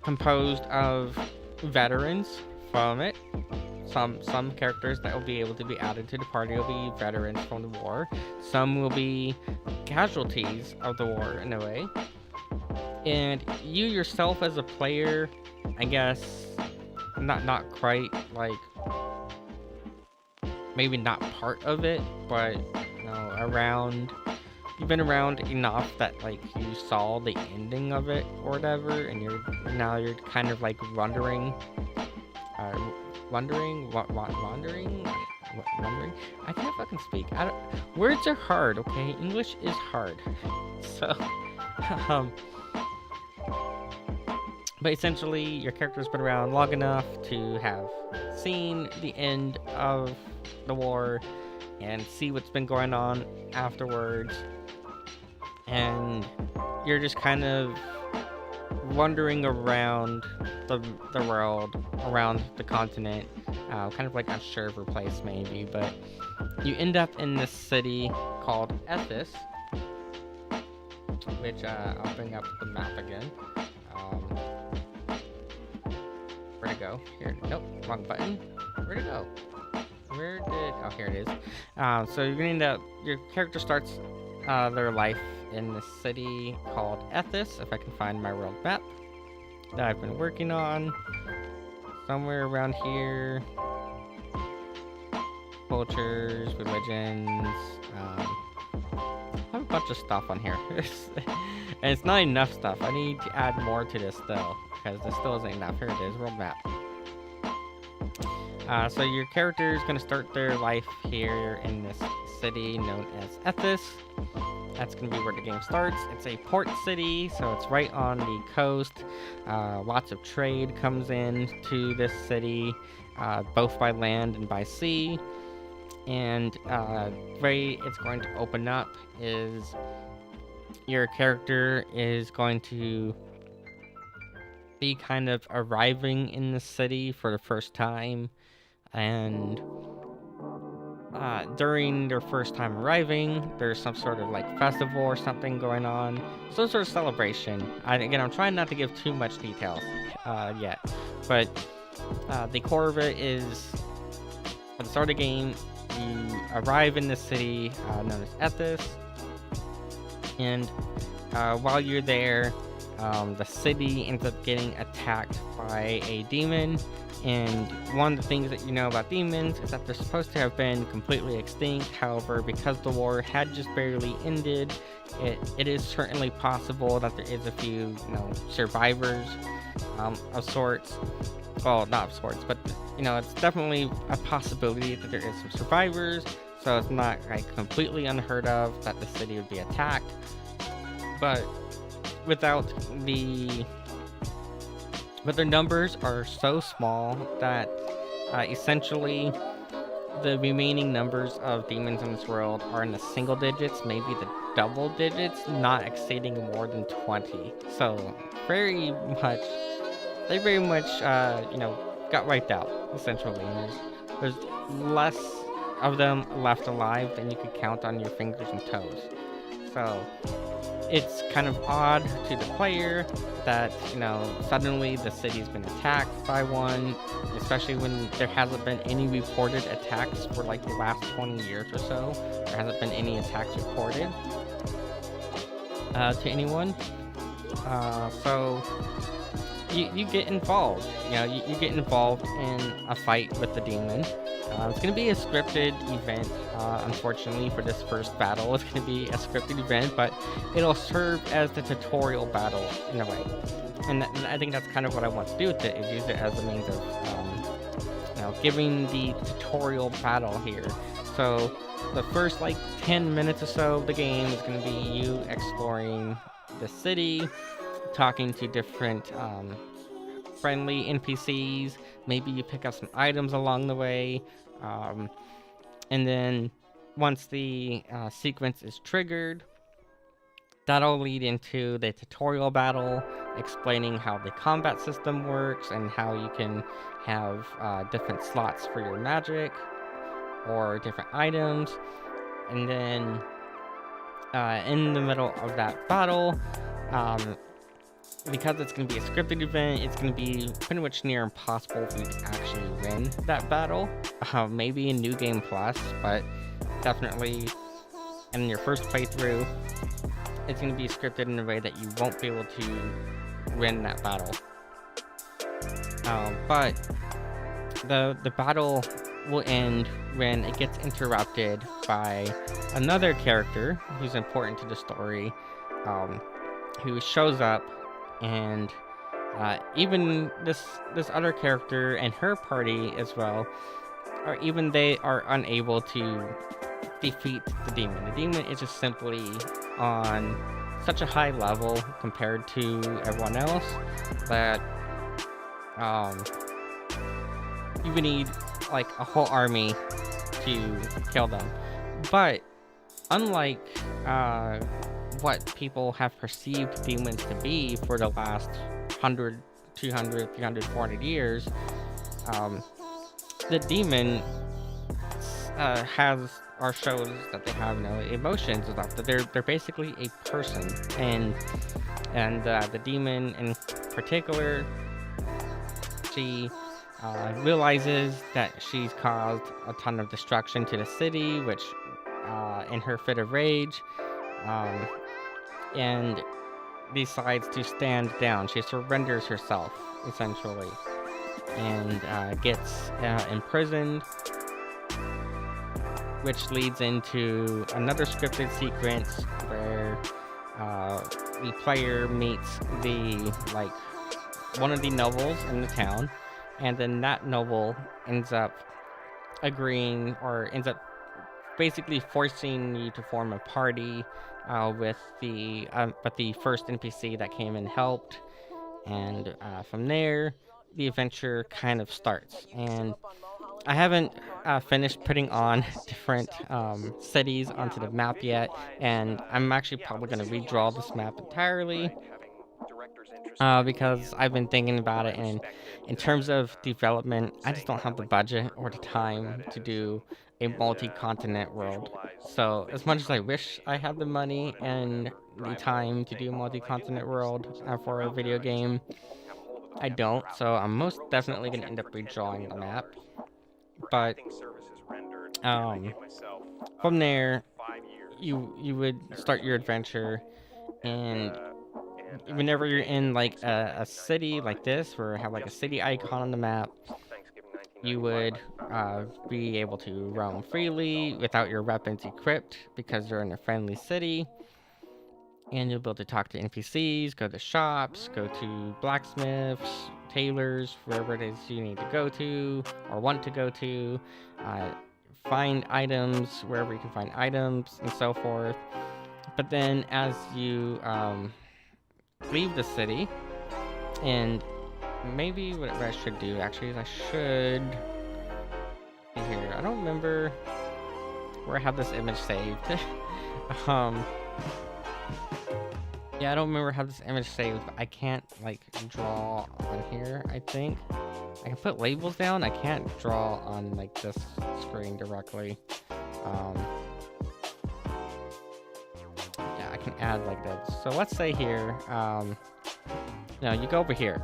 composed of veterans from it. Some characters that will be able to be added to the party will be veterans from the war. Some will be casualties of the war in a way. And you yourself as a player, I guess, not quite like, maybe not part of it, but around. You've been around enough that like you saw the ending of it or whatever, and you're kind of like wondering. I can't fucking speak. Words are hard, okay? English is hard. So, but essentially, your character's been around long enough to have seen the end of the war and see what's been going on afterwards. And you're just kind of wandering around the world, around the continent, kind of like unsure of your place maybe, but you end up in this city called Ethis, which I'll bring up the map again. Where'd it go? Here, nope, wrong button. Where'd it go? Oh, here it is. So you're gonna end up, your character starts their life in this city called Ethis, if I can find my world map that I've been working on. Somewhere around here. Cultures, religions, I have a bunch of stuff on here. And it's not enough stuff. I need to add more to this still, because this still isn't enough. Here it is, world map. So your character is going to start their life here in this city known as Ethis. That's going to be where the game starts. It's a port city, so it's right on the coast. Lots of trade comes in to this city, both by land and by sea. And the way it's going to open up is your character is going to be kind of arriving in the city for the first time. And during their first time arriving, there's some sort of like festival or something going on, some sort of celebration. Again, I'm trying not to give too much details yet, but the core of it is at the start of the game, you arrive in the city known as Ethis, and while you're there, the city ends up getting attacked by a demon. And one of the things that you know about demons is that they're supposed to have been completely extinct. However, because the war had just barely ended, it is certainly possible that there is a few, survivors of sorts. Well, not of sorts, but it's definitely a possibility that there is some survivors. So it's not like completely unheard of that the city would be attacked. But their numbers are so small that essentially the remaining numbers of demons in this world are in the single digits, maybe the double digits, not exceeding more than 20. So they very much got wiped out, essentially. And there's less of them left alive than you could count on your fingers and toes. So it's kind of odd to the player that, suddenly the city's been attacked by one, especially when there hasn't been any reported attacks for like the last 20 years or so. There hasn't been any attacks reported to anyone. So you get involved. You get involved in a fight with the demon. It's going to be a scripted event. Unfortunately, for this first battle, it's going to be a scripted event, but it'll serve as the tutorial battle in a way. And I think that's kind of what I want to do with it, is use it as a means of, giving the tutorial battle here. So the first like 10 minutes or so of the game is going to be you exploring the city, talking to different friendly NPCs. Maybe you pick up some items along the way, and then once the sequence is triggered, that'll lead into the tutorial battle, explaining how the combat system works and how you can have different slots for your magic or different items. And then in the middle of that battle, because it's going to be a scripted event, it's going to be pretty much near impossible for you to actually win that battle. Maybe in New Game Plus, but definitely in your first playthrough, it's going to be scripted in a way that you won't be able to win that battle. But the battle will end when it gets interrupted by another character who's important to the story, who shows up, and even this other character and her party as well, or even they are unable to defeat the demon. The demon is just simply on such a high level compared to everyone else that you would need like a whole army to kill them. But unlike what people have perceived demons to be for the last 100, 200, 300, 400 years, the demon has or shows that they have no emotions and stuff. That they're basically a person, and the demon in particular, she realizes that she's caused a ton of destruction to the city, which in her fit of rage, and decides to stand down. She surrenders herself, essentially, and gets imprisoned, which leads into another scripted sequence where the player meets one of the nobles in the town, and then that noble ends up agreeing, or ends up basically forcing you to form a party with the first NPC that came and helped, and from there the adventure kind of starts. And I haven't finished putting on different cities onto the map yet, and I'm actually probably going to redraw this map entirely, because I've been thinking about it, and in terms of development, I just don't have the budget or the time to do a multi-continent world. So as much as I wish I had the money and the time to do a multi-continent world for a video game, I don't. So I'm most definitely going to end up redrawing the map. But from there, you would start your adventure, and whenever you're in like a city like this, where I have like a city icon on the map, you would be able to roam freely without your weapons equipped, because you're in a friendly city. And you'll be able to talk to NPCs, go to shops, go to blacksmiths, tailors, wherever it is you need to go to or want to go to, find items wherever you can find items, and so forth. But then as you leave the city, and maybe what I should do actually is I should see here. I don't remember where I have this image saved. Yeah, I don't remember how this image saved, but I can't like draw on here. I think I can put labels down. I can't draw on like this screen directly. Yeah, I can add like this. So let's say here, you go over here.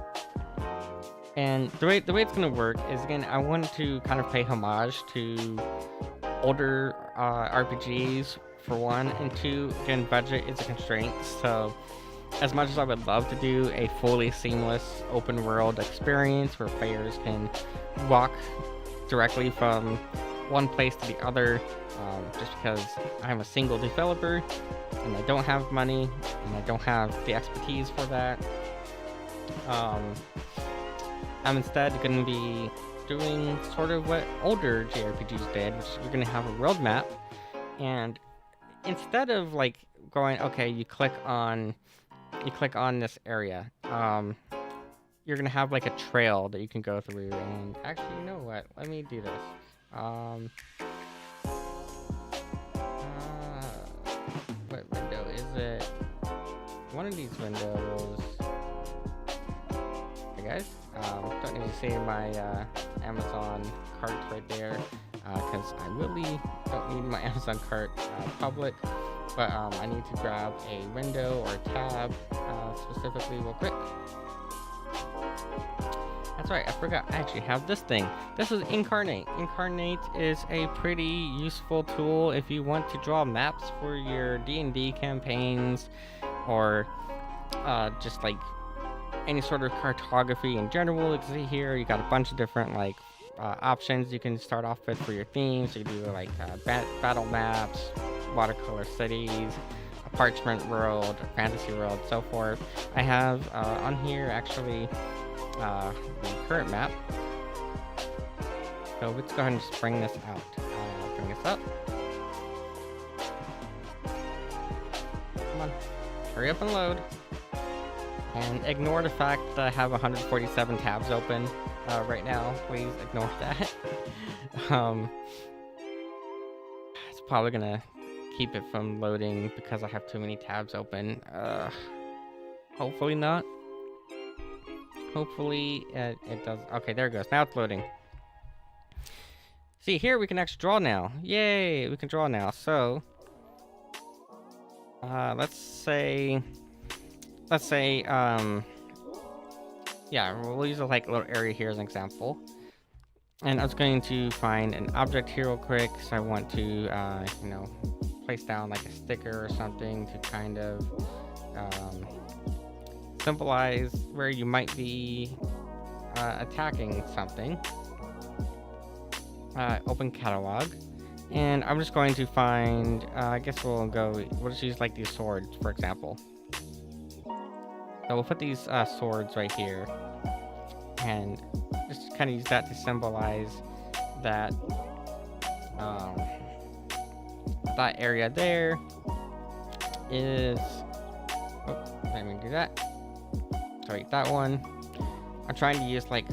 And the way it's gonna work is, again, I want to kind of pay homage to older RPGs for one, and two, again, budget is a constraint. So as much as I would love to do a fully seamless open world experience where players can walk directly from one place to the other, just because I'm a single developer and I don't have money and I don't have the expertise for that, I'm instead going to be doing sort of what older JRPGs did, which is you're going to have a world map, and instead of like going, okay, you click on this area, you're going to have like a trail that you can go through. And actually, you know what? Let me do this. What window is it? One of these windows. Hey guys, don't need to see my Amazon cart right there, because I really don't need my Amazon cart public, but I need to grab a window or a tab specifically real quick. That's right, I forgot I actually have this thing. This is Inkarnate. Inkarnate is a pretty useful tool if you want to draw maps for your D&D campaigns, or just like any sort of cartography in general. You can see here, you got a bunch of different like options you can start off with for your themes. You can do like battle maps, watercolor cities, a parchment world, a fantasy world, so forth. I have on here actually the current map. So let's go ahead and just bring this out. Bring this up. Come on, hurry up and load. And ignore the fact that I have 147 tabs open right now. Please ignore that. It's probably gonna keep it from loading because I have too many tabs open. Hopefully not. Hopefully it does. Okay, there it goes. Now it's loading. See, here we can actually draw now. Yay, we can draw now. So, let's say, yeah, we'll use a like little area here as an example. And I was going to find an object here real quick. So I want to, place down like a sticker or something to kind of symbolize where you might be attacking something. Open catalog, and I'm just going to find, I guess we'll just use like these swords, for example. So we'll put these swords right here, and just kind of use that to symbolize that that area there is, let me do that. Sorry, that one. I'm trying to use like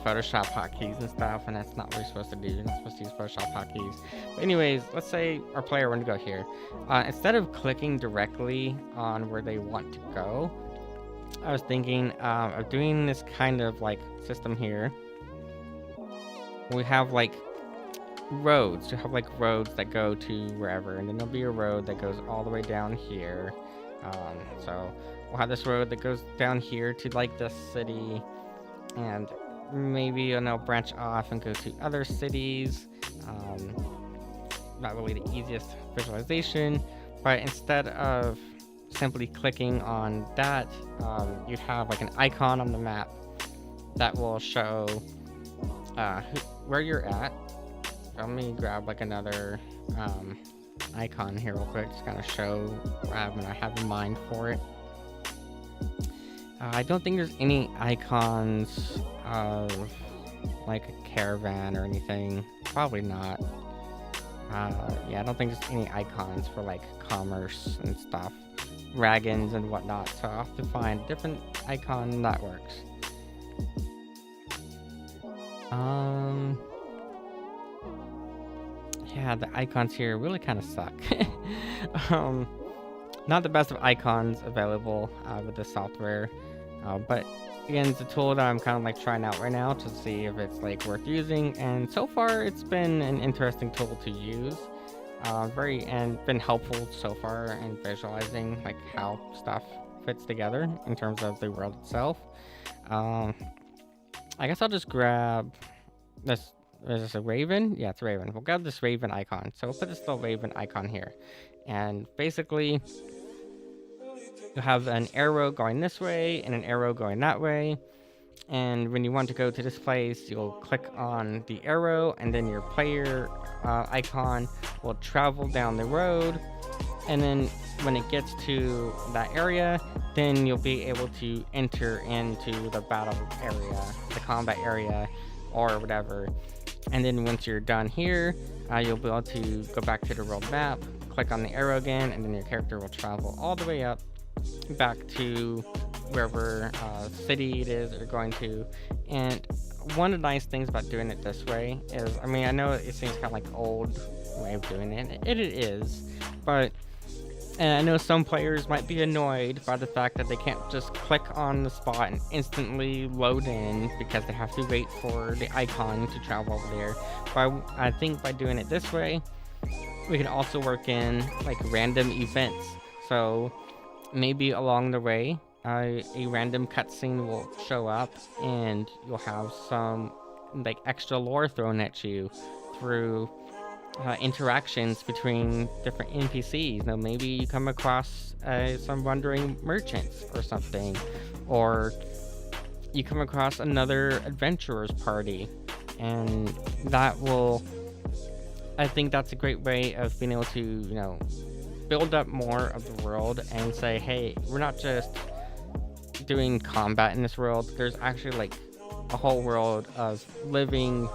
Photoshop hotkeys and stuff, and that's not what you're supposed to do. You're not supposed to use Photoshop hotkeys. But anyways, let's say our player wanted to go here. Instead of clicking directly on where they want to go, I was thinking of doing this kind of like system here. We have like roads. You have like roads that go to wherever, and then there'll be a road that goes all the way down here. So we'll have this road that goes down here to like this city, and maybe I'll branch off and go to other cities. Not really the easiest visualization, but instead of simply clicking on that, you have like an icon on the map that will show where you're at. Let me grab like another icon here real quick, just kind of show what I have in mind for it. I don't think there's any icons of like a caravan or anything. Probably not. Yeah, I don't think there's any icons for like commerce and stuff, dragons and whatnot. So I'll have to find a different icon that works. Yeah, the icons here really kind of suck. Not the best of icons available with this software, but again, it's a tool that I'm kind of like trying out right now to see if it's like worth using, and so far it's been an interesting tool to use. Very and been helpful so far in visualizing like how stuff fits together in terms of the world itself. Um, I guess I'll just grab this. Is this a raven? Yeah, it's a raven. We'll grab this raven icon. So we'll put this little raven icon here, and basically you have an arrow going this way and an arrow going that way. And when you want to go to this place, you'll click on the arrow, and then your player icon will travel down the road. And then when it gets to that area, then you'll be able to enter into the battle area, the combat area, or whatever. And then once you're done here, you'll be able to go back to the world map, click on the arrow again, and then your character will travel all the way up back to wherever city it is you're going to. And one of the nice things about doing it this way is, I mean, I know it seems kind of like old way of doing it. It is, but and I know some players might be annoyed by the fact that they can't just click on the spot and instantly load in because they have to wait for the icon to travel over there. But I think by doing it this way, we can also work in like random events. So maybe along the way, a random cutscene will show up, and you'll have some like extra lore thrown at you through interactions between different NPCs. Now, maybe you come across some wandering merchants or something, or you come across another adventurer's party, and that will. I think that's a great way of being able to, build up more of the world and say, hey, we're not just doing combat in this world. There's actually like a whole world of living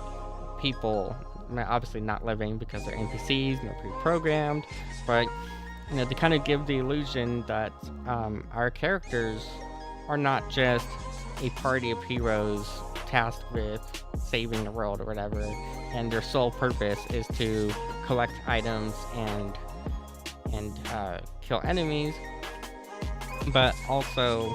people. Obviously not living because they're NPCs and they're pre-programmed, but to kind of give the illusion that our characters are not just a party of heroes tasked with saving the world or whatever, and their sole purpose is to collect items and kill enemies, but also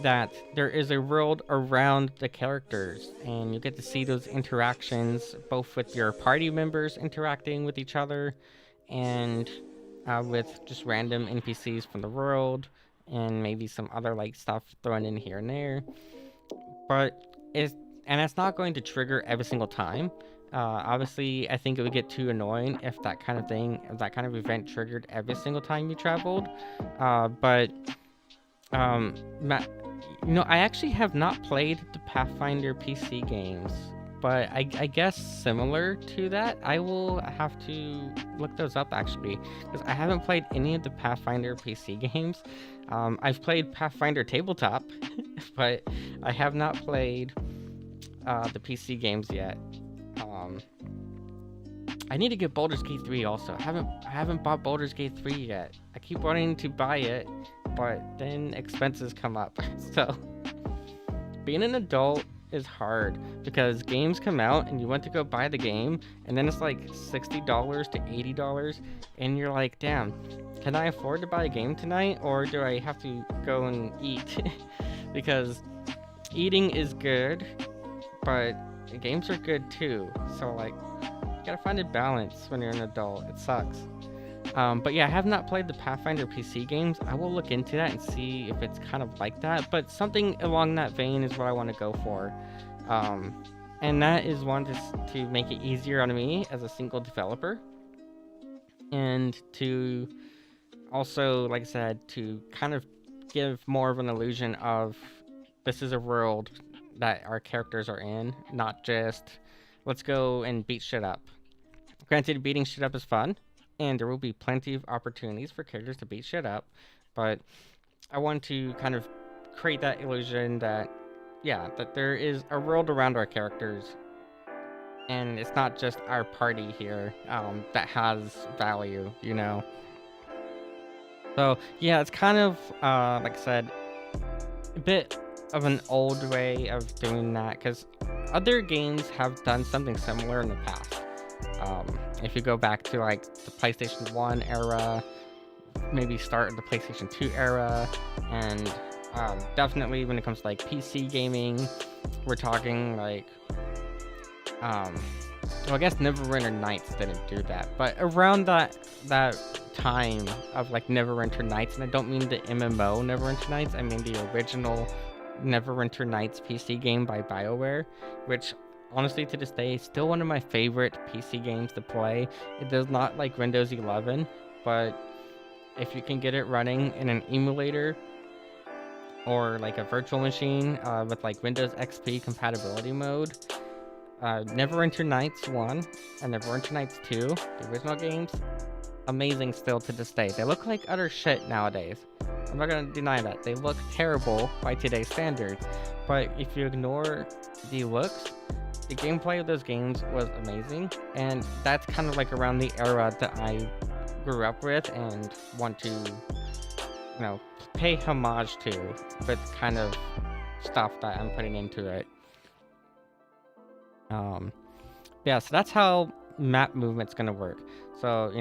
that there is a world around the characters, and you get to see those interactions both with your party members interacting with each other and with just random NPCs from the world, and maybe some other like stuff thrown in here and there. But it's not going to trigger every single time. Obviously, I think it would get too annoying if that kind of event triggered every single time you traveled. But I actually have not played the Pathfinder PC games, but I guess similar to that, I will have to look those up actually, because I haven't played any of the Pathfinder PC games. I've played Pathfinder Tabletop, but I have not played the PC games yet. I need to get Baldur's Gate 3 also. I haven't bought Baldur's Gate 3 yet. I keep wanting to buy it, but then expenses come up. So being an adult is hard because games come out and you want to go buy the game, and then it's like $60 to $80, and you're like, damn, can I afford to buy a game tonight, or do I have to go and eat? Because eating is good, but games are good too. So like, you gotta find a balance when you're an adult. It sucks. But yeah, I have not played the Pathfinder PC games. I will look into that and see if it's kind of like that, but something along that vein is what I want to go for. And that is one to make it easier on me as a single developer, and to also, like I said, to kind of give more of an illusion of this is a world that our characters are in, not just let's go and beat shit up. Granted, beating shit up is fun, and there will be plenty of opportunities for characters to beat shit up, but I want to kind of create that illusion that, yeah, that there is a world around our characters, and it's not just our party here that has value, So, yeah, it's kind of, like I said, a bit of an old way of doing that, because other games have done something similar in the past. If you go back to like the PlayStation 1 era, maybe start the PlayStation 2 era, and definitely when it comes to like PC gaming, we're talking like Well, I guess Neverwinter Nights didn't do that, but around that time of like Neverwinter Nights, and I don't mean the MMO Neverwinter Nights, I mean the original Neverwinter Nights PC game by BioWare, which honestly to this day is still one of my favorite PC games to play. It does not like Windows 11, but if you can get it running in an emulator or like a virtual machine with like Windows XP compatibility mode, Neverwinter Nights 1 and Neverwinter Nights 2, the original games, amazing still to this day. They look like utter shit nowadays. I'm not gonna deny that. They look terrible by today's standards. But if you ignore the looks, the gameplay of those games was amazing. And that's kind of like around the era that I grew up with and want to, pay homage to with kind of stuff that I'm putting into it. Yeah, so that's how map movement's gonna work. So,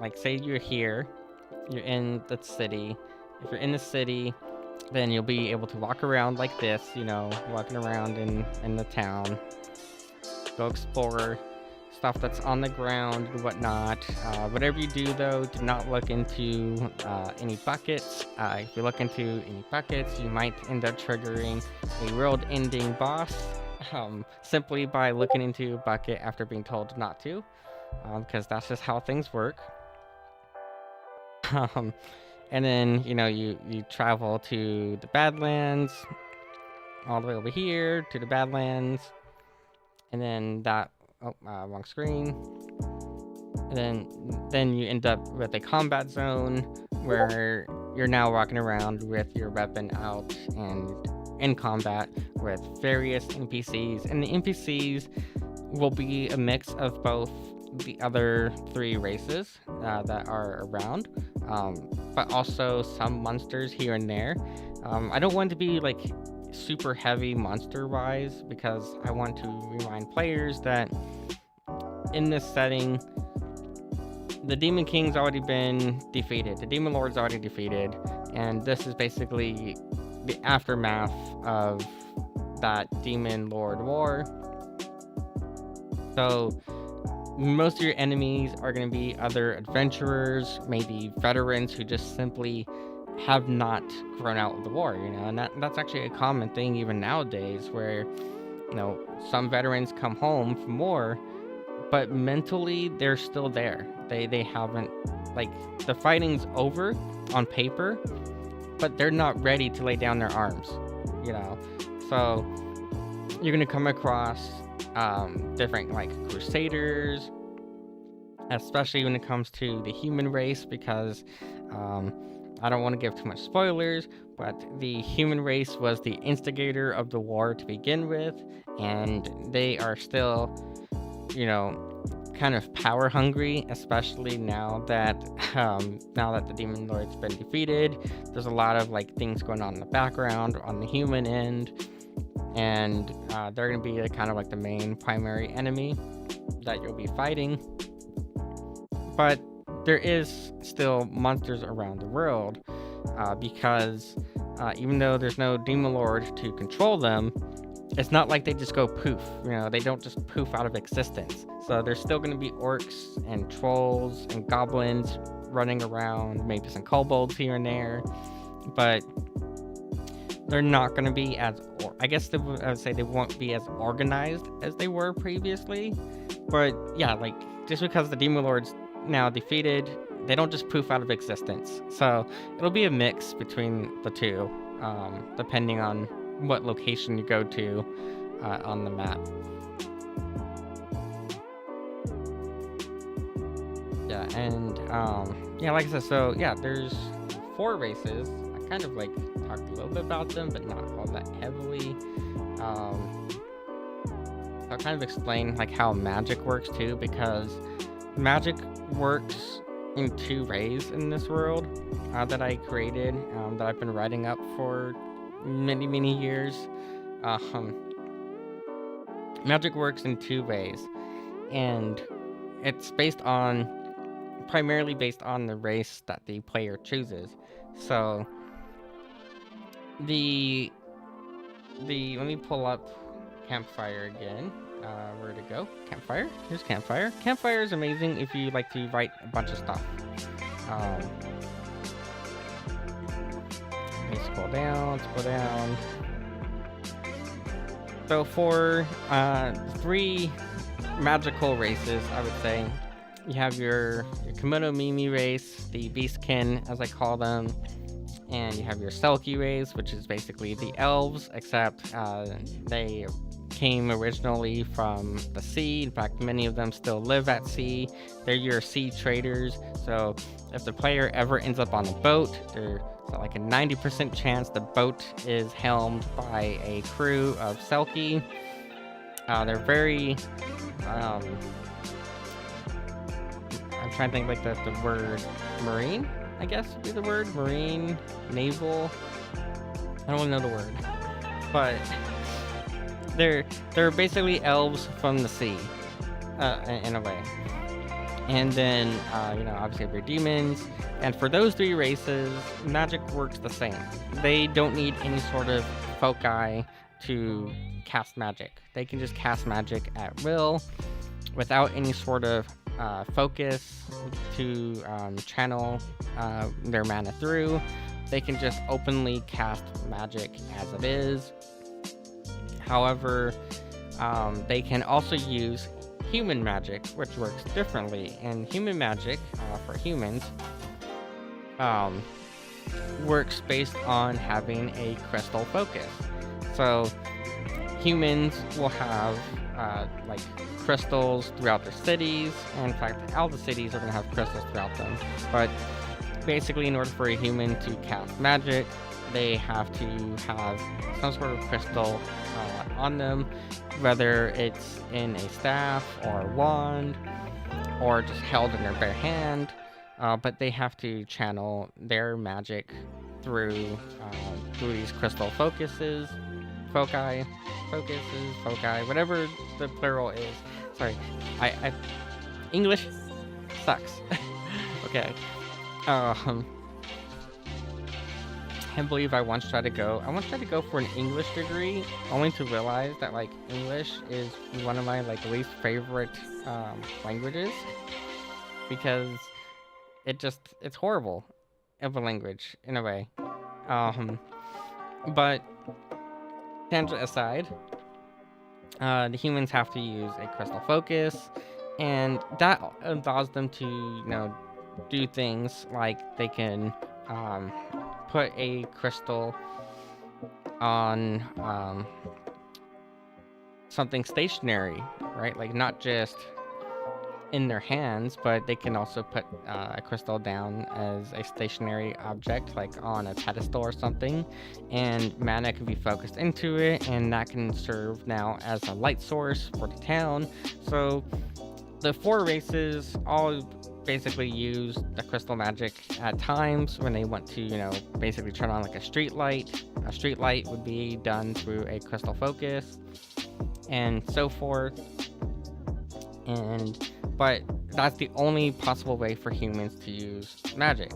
like say you're here, you're in the city. If you're in the city, then you'll be able to walk around like this, walking around in the town. Go explore stuff that's on the ground and whatnot. Whatever you do though, do not look into any buckets. If you look into any buckets, you might end up triggering a world-ending boss. Simply by looking into a bucket after being told not to, because that's just how things work. And then you travel to the Badlands, all the way over here to the Badlands, and then wrong screen. And then you end up with a combat zone where you're now walking around with your weapon out and in combat with various NPCs, and the NPCs will be a mix of both the other 3 races that are around, but also some monsters here and there. I don't want to be like super heavy monster wise, because I want to remind players that in this setting the Demon King's already been defeated, the Demon Lord's already defeated, and this is basically the aftermath of that Demon Lord war. So most of your enemies are going to be other adventurers, maybe veterans who just simply have not grown out of the war, and that's actually a common thing even nowadays, where some veterans come home from war, but mentally they're still there. They haven't, like, the fighting's over on paper, but they're not ready to lay down their arms, so you're gonna come across different like crusaders, especially when it comes to the human race, because I don't want to give too much spoilers, but the human race was the instigator of the war to begin with, and they are still kind of power hungry, especially now that the Demon Lord's been defeated. There's a lot of like things going on in the background on the human end, and they're gonna be kind of like the main primary enemy that you'll be fighting. But there is still monsters around the world, because even though there's no Demon Lord to control them, it's not like they just go poof. They don't just poof out of existence. So there's still going to be orcs and trolls and goblins running around, maybe some kobolds here and there, but they're not going to be as, I would say they won't be as organized as they were previously. But yeah, like, just because the Demon Lord's now defeated, they don't just poof out of existence. So it'll be a mix between the two, depending on what location you go to on the map. Yeah, and like I said, so yeah, there's 4 races. I kind of like talked a little bit about them, but not all that heavily. I'll kind of explain like how magic works too, because magic works in 2 ways in this world that I created, that I've been writing up for many years. Magic works in 2 ways, and it's primarily based on the race that the player chooses. So let me pull up campfire again. Where to go? Campfire? Here's campfire. Campfire is amazing if you like to write a bunch of stuff. Let me scroll down, So for 3 magical races, I would say, you have your Komodo Mimi race, the Beastkin, as I call them, and you have your Selkie race, which is basically the elves, except they came originally from the sea. In fact, many of them still live at sea. They're your sea traders, so if the player ever ends up on a boat, there's like a 90% chance the boat is helmed by a crew of Selkie. They're very I'm trying to think like the word marine, I guess would be the word. Marine, naval. I don't really know the word. But they're basically elves from the sea, in a way. And then, obviously you have your demons. And for those 3 races, magic works the same. They don't need any sort of foci to cast magic. They can just cast magic at will without any sort of focus to channel their mana through. They can just openly cast magic as it is. However, they can also use human magic, which works differently. And human magic, for humans, works based on having a crystal focus. So humans will have like crystals throughout their cities, and in fact all the cities are going to have crystals throughout them. But basically, in order for a human to cast magic, they have to have some sort of crystal on them, whether it's in a staff or a wand or just held in their bare hand, but they have to channel their magic through these crystal foci, whatever the plural is. Sorry, I English sucks. Okay. I can't believe I once tried to go for an English degree, only to realize that like English is one of my like least favorite languages, because it's horrible of a language in a way. But tangent aside, the humans have to use a crystal focus, and that allows them to do things like they can put a crystal on something stationary, right? Like not just in their hands, but they can also put a crystal down as a stationary object, like on a pedestal or something, and mana can be focused into it, and that can serve now as a light source for the town. So the 4 races all basically use the crystal magic at times when they want to, basically turn on like a street light. A street light would be done through a crystal focus, and so forth. But that's the only possible way for humans to use magic.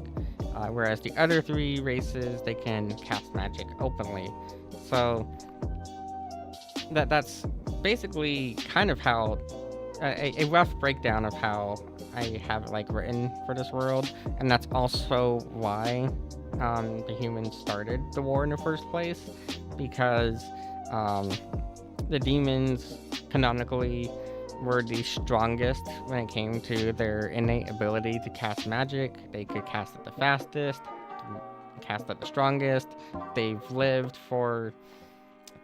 Whereas the other 3 races, they can cast magic openly. So that's basically kind of how a rough breakdown of how I have it like written for this world, and that's also why the humans started the war in the first place, because the demons canonically were the strongest when it came to their innate ability to cast magic. They could cast it the fastest, cast it the strongest. They've lived for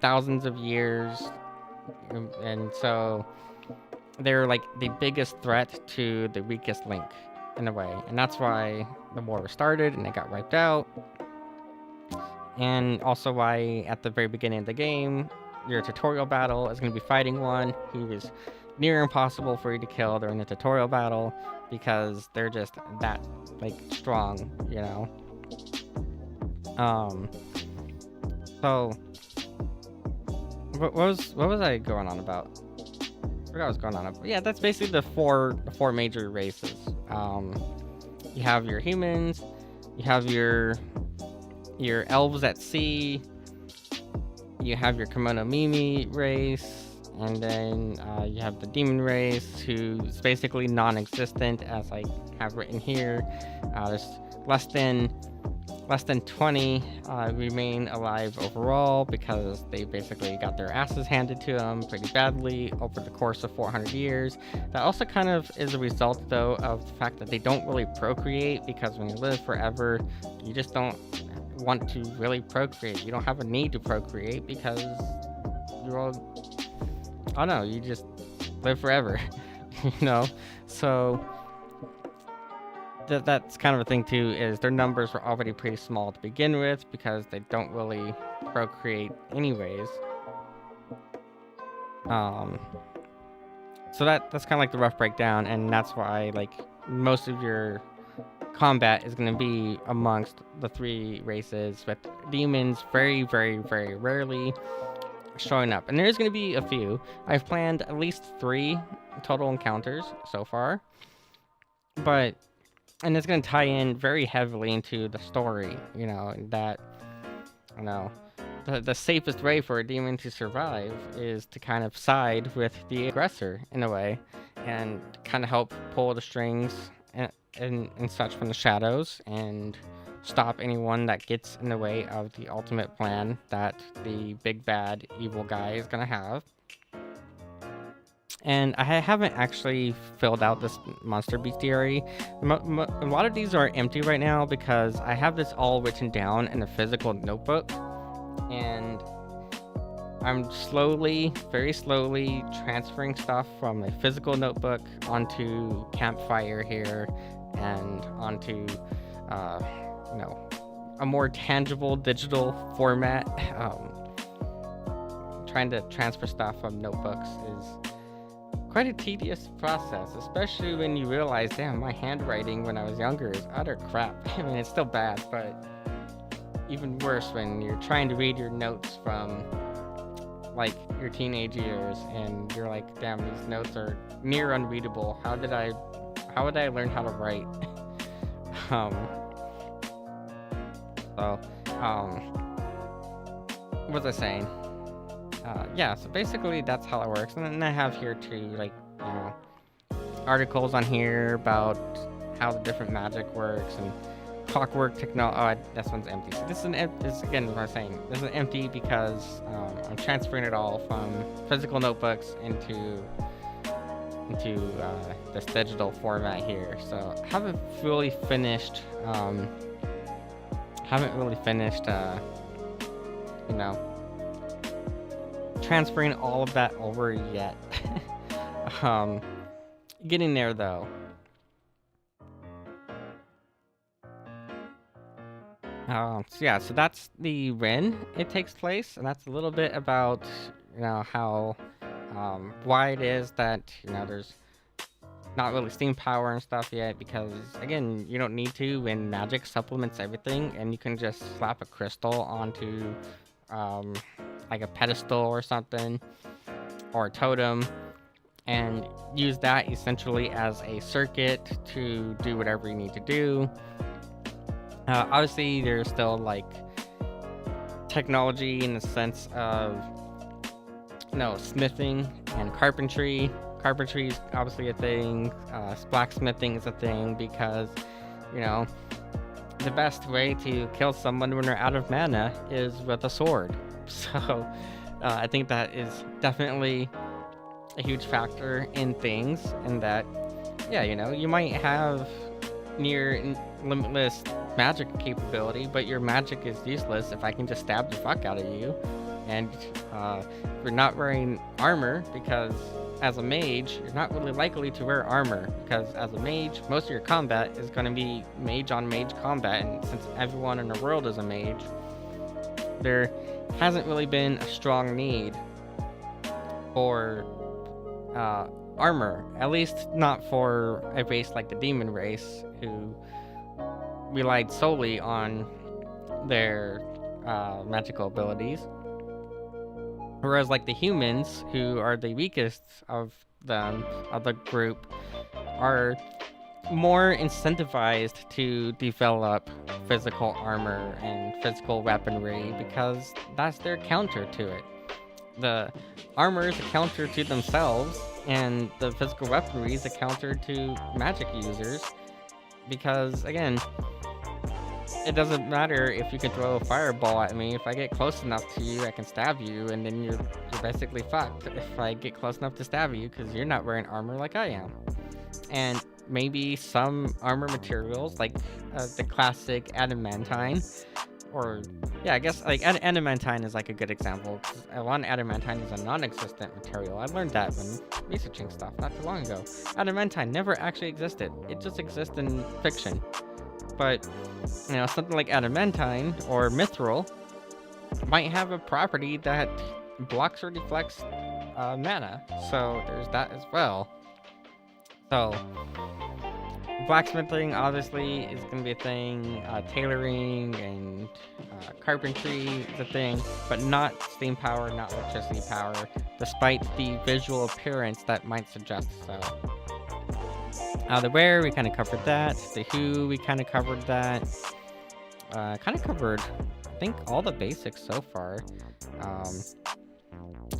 thousands of years, and so they're like the biggest threat to the weakest link in a way, and that's why the war was started and it got wiped out. And also why at the very beginning of the game, your tutorial battle is going to be fighting one who is near impossible for you to kill during the tutorial battle, because they're just that like strong, So what was I going on about? I forgot what I was going on about. Yeah, that's basically the four major races. You have your humans, you have your elves at sea, you have your Kimono Mimi race, and then you have the demon race, who's basically non-existent, as I have written here. There's less than 20 remain alive overall because they basically got their asses handed to them pretty badly over the course of 400 years. That also kind of is a result, though, of the fact that they don't really procreate, because when you live forever, you just don't want to really procreate. You don't have a need to procreate because you're all, I don't know, you just live forever, you know? So that's kind of a thing too, is their numbers were already pretty small to begin with because they don't really procreate anyways. So that's kind of like the rough breakdown, and that's why like most of your combat is going to be amongst the 3 races, with demons very, very, very rarely showing up. And there's going to be a few. I've planned at least 3 total encounters so far, and it's going to tie in very heavily into the story, you know, that, you know, the safest way for a demon to survive is to kind of side with the aggressor in a way, and kind of help pull the strings and such from the shadows, and stop anyone that gets in the way of the ultimate plan that the big bad evil guy is going to have. And I haven't actually filled out this monster bestiary. A lot of these are empty right now because I have this all written down in a physical notebook, and I'm slowly, very slowly transferring stuff from a physical notebook onto Campfire here, and onto, you know, a more tangible digital format. Trying to transfer stuff from notebooks is quite a tedious process, especially when you realize, damn, my handwriting when I was younger is utter crap. I mean, it's still bad, but even worse when you're trying to read your notes from like your teenage years, and you're like, damn, these notes are near unreadable. How would I learn how to write? What was I saying? Yeah, so basically that's how it works. And then I have here too, like, you know, articles on here about how the different magic works and clockwork technology. Oh, this one's empty. So this is again what I was saying. This is empty because I'm transferring it all from physical notebooks into this digital format here. So I haven't really finished. You know, transferring all of that over yet. Getting there though. So yeah, so that's the Ren. It takes place, and that's a little bit about, you know, how why it is that, you know, there's not really steam power and stuff yet, because again, you don't need to when magic supplements everything, and you can just slap a crystal onto like a pedestal or something, or a totem, and use that essentially as a circuit to do whatever you need to do. Obviously there's still like technology in the sense of, you know, smithing and carpentry. Carpentry is obviously a thing. Blacksmithing is a thing, because, you know, the best way to kill someone when they're out of mana is with a sword. So I think that is definitely a huge factor in things, and that, yeah, you know, you might have near limitless magic capability, but your magic is useless if I can just stab the fuck out of you. And you're not wearing armor, because as a mage, you're not really likely to wear armor, because as a mage, most of your combat is going to be mage on mage combat, and since everyone in the world is a mage, there hasn't really been a strong need for armor, at least not for a race like the demon race, who relied solely on their magical abilities. Whereas like the humans, who are the weakest of the group, are more incentivized to develop physical armor and physical weaponry because that's their counter to it. The armor is a counter to themselves, and the physical weaponry is a counter to magic users. Because again, it doesn't matter if you can throw a fireball at me. If I get close enough to you, I can stab you, and then you're basically fucked. If I get close enough to stab you, because you're not wearing armor like I am. And maybe some armor materials, like the classic adamantine, or yeah, I guess like adamantine is like a good example. 'Cause a lot of adamantine is a non-existent material. I learned that when researching stuff not too long ago. Adamantine never actually existed. It just exists in fiction. But something like adamantine or mithril might have a property that blocks or deflects mana. So there's that as well. So blacksmithing obviously is going to be a thing. Tailoring and carpentry is a thing, but not steam power, not electricity power, despite the visual appearance that might suggest so. The where, we kind of covered that. The who, we kind of covered that. Kind of covered, I think, all the basics so far.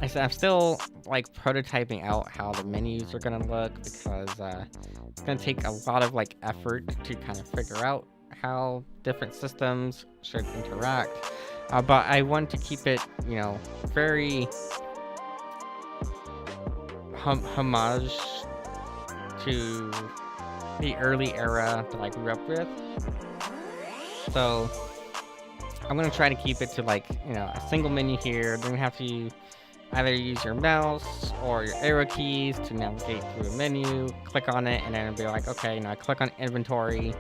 I said I'm still like prototyping out how the menus are gonna look because it's gonna take a lot of like effort to kind of figure out how different systems should interact. But I want to keep it, very homage to the early era that I grew up with. So I'm gonna try to keep it to like, a single menu here. Then you have to either use your mouse or your arrow keys to navigate through a menu, click on it, and then it'll be like, okay, I click on inventory,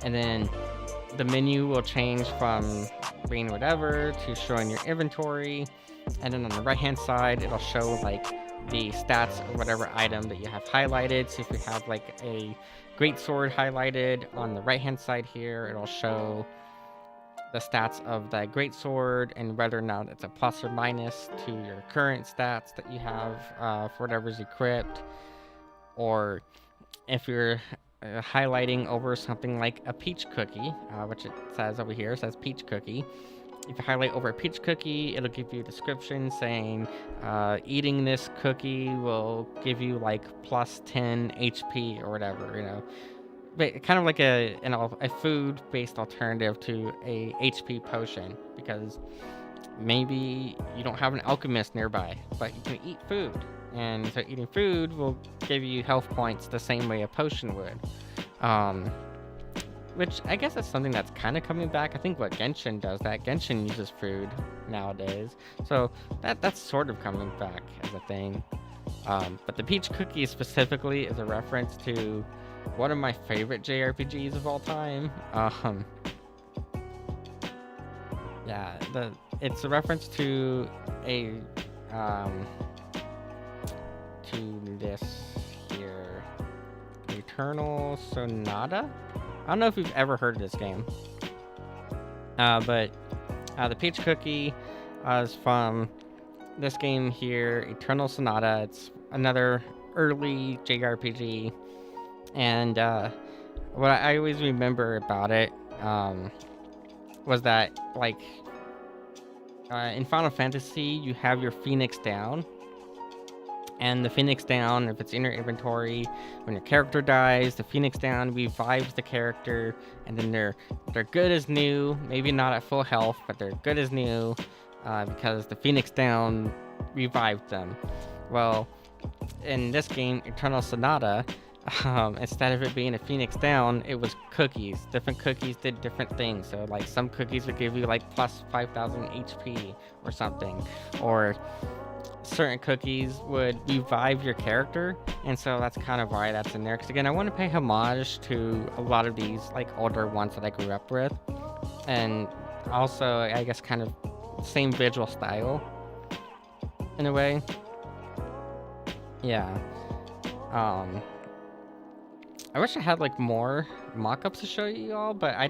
and then the menu will change from being whatever to showing your inventory, and then on the right hand side it'll show like the stats of whatever item that you have highlighted. So if you have like a greatsword highlighted on the right hand side here, it'll show the stats of that greatsword and whether or not it's a plus or minus to your current stats that you have for whatever's equipped. Or if you're highlighting over something like a peach cookie, which it says over here, it says peach cookie. If you highlight over a peach cookie, it'll give you a description saying eating this cookie will give you like plus 10 HP or whatever, But kind of like a food-based alternative to a HP potion, because maybe you don't have an alchemist nearby, but you can eat food, and so eating food will give you health points the same way a potion would. Which I guess is something that's kind of coming back. I think what Genshin does that. Genshin uses food nowadays, so that's sort of coming back as a thing. But the peach cookie specifically is a reference to one of my favorite JRPGs of all time. Yeah, it's a reference to this here, Eternal Sonata. I don't know if you've ever heard of this game, but the peach cookie is from this game here, Eternal Sonata. It's another early JRPG. And what I always remember about it was that, like, in Final Fantasy, you have your Phoenix Down. And the Phoenix Down, if it's in your inventory, when your character dies, the Phoenix Down revives the character. And then they're good as new. Maybe not at full health, but they're good as new because the Phoenix Down revived them. Well, in this game, Eternal Sonata, instead of it being a Phoenix Down, it was cookies. Different cookies did different things. So like some cookies would give you like plus 5,000 HP or something, or certain cookies would revive your character. And so that's kind of why that's in there, because again, I want to pay homage to a lot of these like older ones that I grew up with, and also I guess kind of same visual style in a way. Yeah. I wish I had like more mock-ups to show you all, but I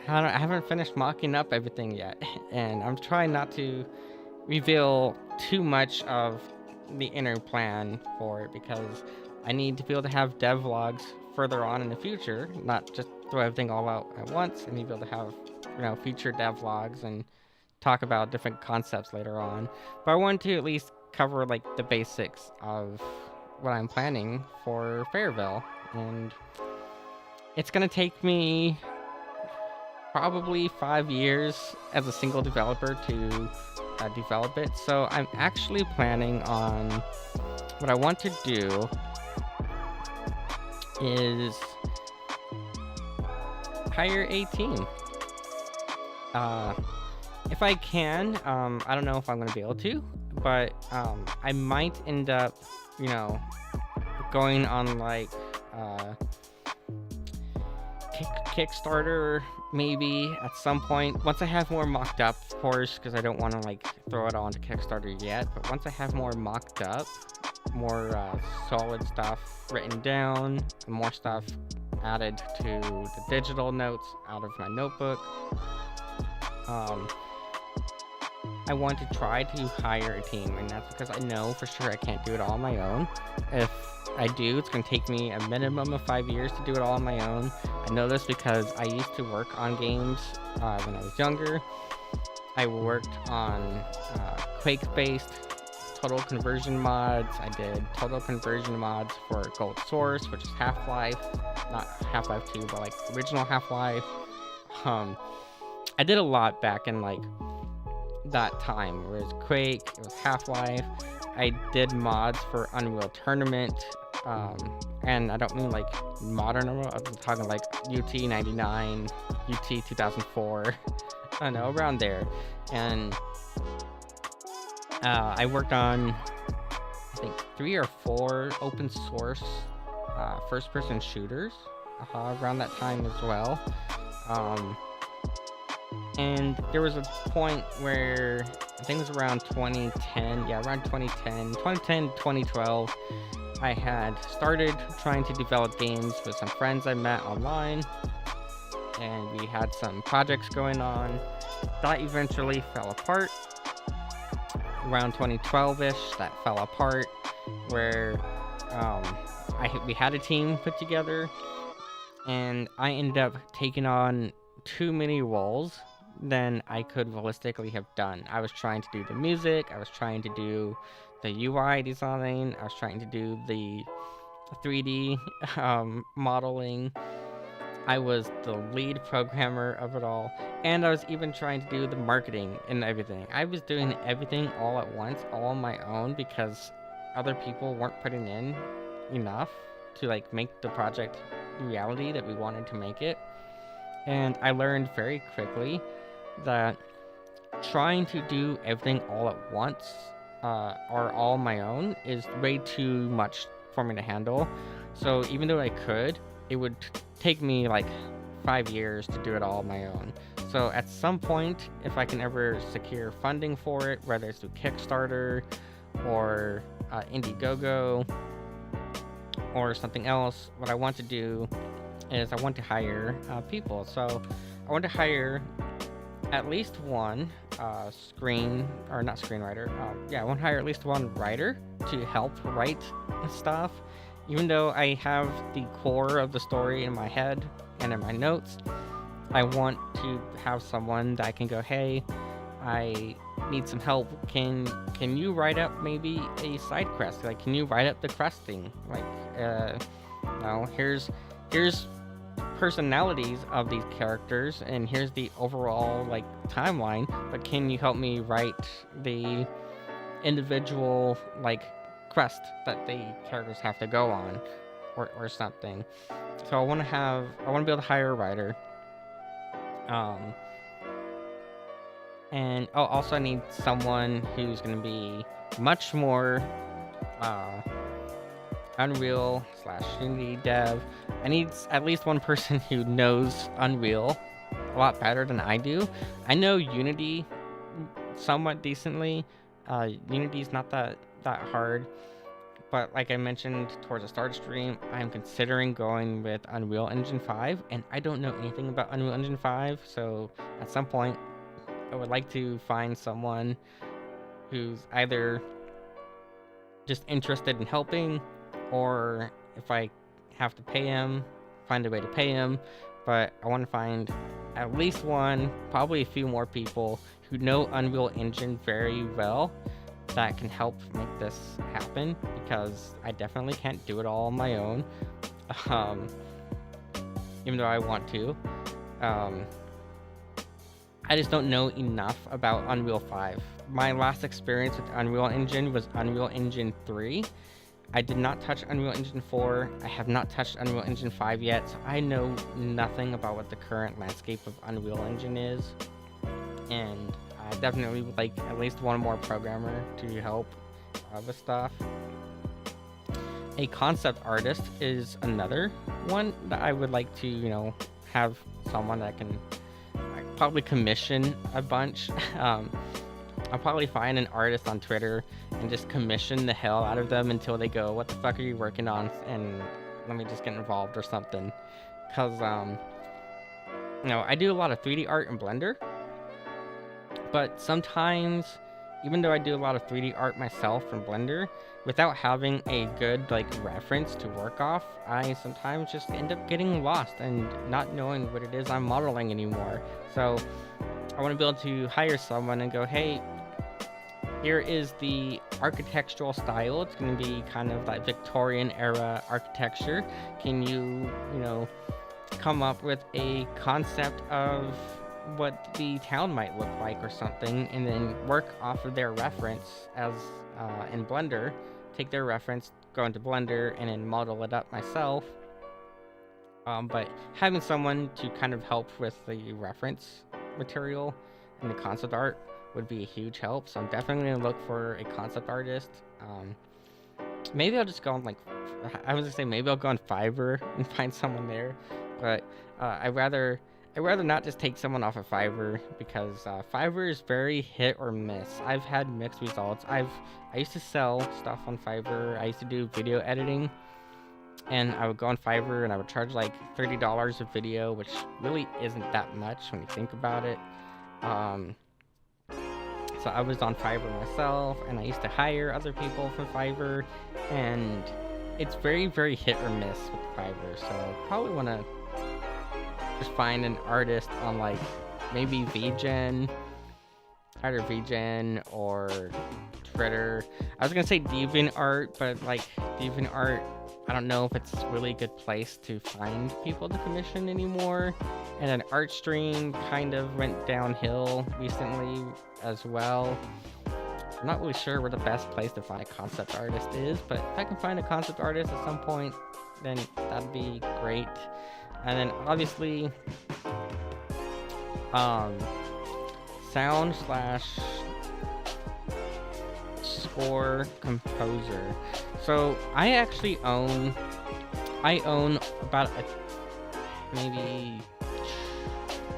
haven't finished mocking up everything yet, and I'm trying not to reveal too much of the inner plan for it because I need to be able to have devlogs further on in the future, not just throw everything all out at once, and be able to have, future devlogs and talk about different concepts later on. But I want to at least cover like the basics of what I'm planning for Fairville, and it's gonna take me probably 5 years as a single developer to develop it. So I'm actually planning on, what I want to do is hire a team. If I can, I don't know if I'm gonna be able to, but I might end up, going on like Kickstarter maybe at some point, once I have more mocked up, of course, because I don't want to like throw it all into Kickstarter yet. But once I have more mocked up, more solid stuff written down, and more stuff added to the digital notes out of my notebook, I want to try to hire a team, and that's because I know for sure I can't do it all on my own. If I do, it's going to take me a minimum of 5 years to do it all on my own. I know this because I used to work on games when I was younger. I worked on Quake-based total conversion mods. I did total conversion mods for Gold Source, which is Half-Life. Not Half-Life 2, but like original Half-Life. I did a lot back in like that time. It was Quake, it was Half-Life. I did mods for Unreal Tournament, and I don't mean like modern Unreal, I'm talking like UT 99, UT 2004, I don't know, around there. And I worked on, I think, 3 or 4 open source first-person shooters around that time as well. And there was a point where, I think it was around 2010, around 2012, I had started trying to develop games with some friends I met online, and we had some projects going on. That eventually fell apart. Around 2012-ish, that fell apart, where we had a team put together, and I ended up taking on too many roles than I could realistically have done. I was trying to do the music, I was trying to do the UI design, I was trying to do the 3D modeling, I was the lead programmer of it all, and I was even trying to do the marketing and everything. I was doing everything all at once, all on my own, because other people weren't putting in enough to like make the project reality that we wanted to make it. And I learned very quickly that trying to do everything all at once or all on my own is way too much for me to handle. So even though I could, it would take me like 5 years to do it all on my own. So at some point, if I can ever secure funding for it, whether it's through Kickstarter or Indiegogo or something else, what I want to do is I want to hire people. So I want to hire at least one I want to hire at least one writer to help write stuff. Even though I have the core of the story in my head and in my notes, I want to have someone that I can go, hey, I need some help. Can you write up maybe a side quest? Like, can you write up the questing? Like, here's personalities of these characters, and here's the overall like timeline, but can you help me write the individual like quest that the characters have to go on or something. So I want to be able to hire a writer, and also I need someone who's going to be much more Unreal / Unity dev. I need at least one person who knows Unreal a lot better than I do. I know Unity somewhat decently. Unity's not that hard, but like I mentioned towards the start stream, I'm considering going with Unreal Engine 5, and I don't know anything about Unreal Engine 5, so at some point I would like to find someone who's either just interested in helping, or if I have to pay him, find a way to pay him, but I want to find at least one, probably a few more people who know Unreal Engine very well that can help make this happen, because I definitely can't do it all on my own, even though I want to. I just don't know enough about Unreal 5. My last experience with Unreal Engine was Unreal Engine 3. I did not touch Unreal Engine 4. I have not touched Unreal Engine 5 yet, so I know nothing about what the current landscape of Unreal Engine is. And I definitely would like at least one more programmer to help with stuff. A concept artist is another one that I would like to, have someone that can probably commission a bunch. I'll probably find an artist on Twitter and just commission the hell out of them until they go, "What the fuck are you working on?" and let me just get involved or something. Because, I do a lot of 3D art in Blender, but sometimes, even though I do a lot of 3D art myself in Blender, without having a good reference to work off, I sometimes just end up getting lost and not knowing what it is I'm modeling anymore. So I want to be able to hire someone and go, "Hey, here is the architectural style. It's going to be kind of like Victorian era architecture. Can you, come up with a concept of what the town might look like or something, and then work off of their reference as in Blender, take their reference, go into Blender, and then model it up myself." But having someone to kind of help with the reference material and the concept art would be a huge help. So I'm definitely gonna look for a concept artist. Maybe I'll just go on maybe I'll go on Fiverr and find someone there, but I'd rather not just take someone off of Fiverr, because Fiverr is very hit or miss. I've had mixed results. I used to sell stuff on Fiverr. I used to do video editing, and I would go on Fiverr and I would charge like $30 a video, which really isn't that much when you think about it. So I was on Fiverr myself, and I used to hire other people from Fiverr, and it's very, very hit or miss with Fiverr. So probably want to just find an artist on maybe VGen, either VGen or Twitter. I was gonna say DeviantArt, but DeviantArt, I don't know if it's really a good place to find people to commission anymore. And then Artstream kind of went downhill recently as well. I'm not really sure where the best place to find a concept artist is, but if I can find a concept artist at some point, then that'd be great. And then obviously, sound/score composer. So I actually own about maybe,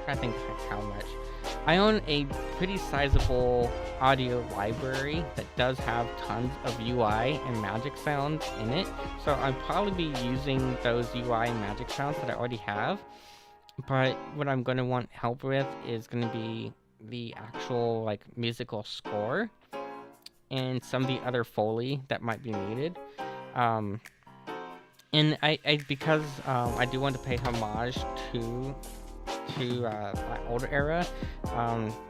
I think how much. I own a pretty sizable audio library that does have tons of UI and magic sounds in it. So I'll probably be using those UI and magic sounds that I already have. But what I'm going to want help with is going to be the actual musical score and some of the other Foley that might be needed. And because I do want to pay homage to that older era,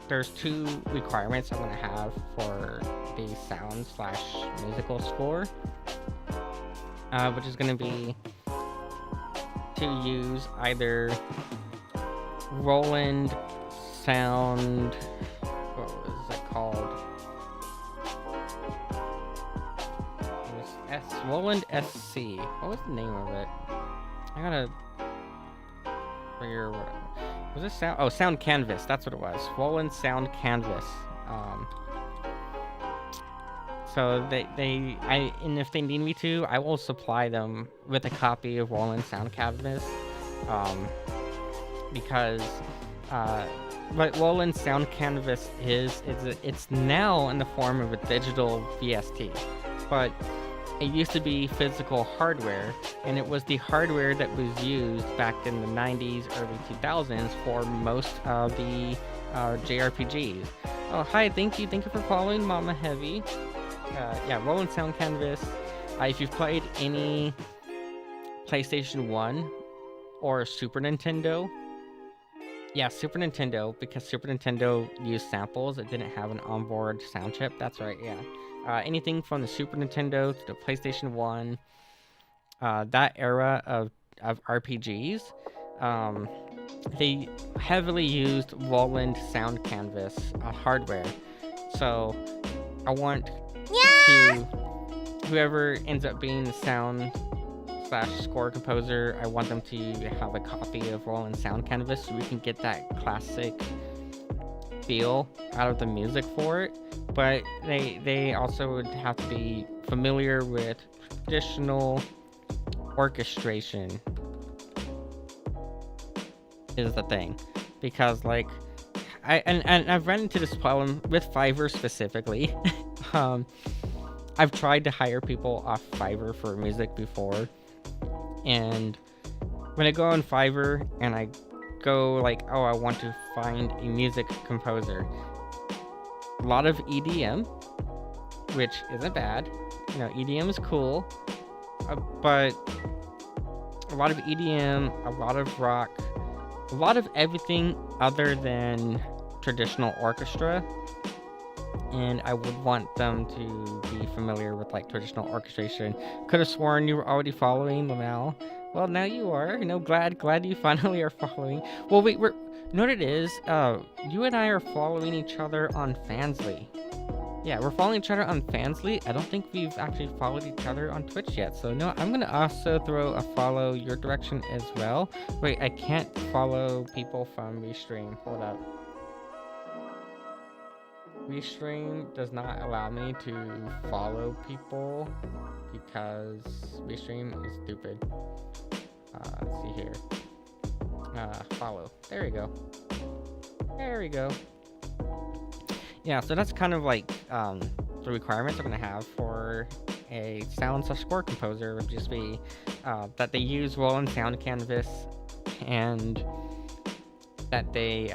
there's two requirements I'm going to have for the sound/musical score, which is going to be to use either Roland Sound, what was it called? It was Roland SC. What was the name of it? I gotta figure what was this sound? Oh, Sound Canvas. That's what it was. Roland Sound Canvas. So and if they need me to, I will supply them with a copy of Roland Sound Canvas, because what Roland Sound Canvas is it's now in the form of a digital VST, but it used to be physical hardware, and it was the hardware that was used back in the 90s, early 2000s for most of the JRPGs. Oh, hi, thank you for following Mama Heavy. Yeah, Roland Sound Canvas. If you've played any PlayStation 1 or Super Nintendo. Yeah, Super Nintendo, because Super Nintendo used samples. It didn't have an onboard sound chip. That's right, yeah. Anything from the Super Nintendo to the PlayStation 1, that era of RPGs, um, they heavily used Roland Sound Canvas hardware. So I want to, whoever ends up being the sound slash score composer, I want them to have a copy of Roland Sound Canvas so we can get that classic feel out of the music for it. But they also would have to be familiar with traditional orchestration is the thing, because like and I've run into this problem with Fiverr specifically. um I've tried to hire people off Fiverr for music before, and when I go on Fiverr and I go like, oh, I want to find a music composer, a lot of EDM, which isn't bad, you know, EDM is cool, but a lot of EDM, a lot of rock, a lot of everything other than traditional orchestra. And I would want them to be familiar with like traditional orchestration. Could have sworn you were already following Lamal. Well, now you are. You know, glad you finally are following. Well, wait, you know what it is? You and I are following each other on Fansly. Yeah, we're following each other on Fansly. I don't think we've actually followed each other on Twitch yet. So no, I'm gonna also throw a follow your direction as well. Wait, I can't follow people from Restream. Hold up. Restream does not allow me to follow people because Restream is stupid. Let's see here. Follow. There we go. There we go. Yeah, so that's kind of like the requirements I'm gonna have for a sound slash score composer would just be that they use Roland Sound Canvas and that they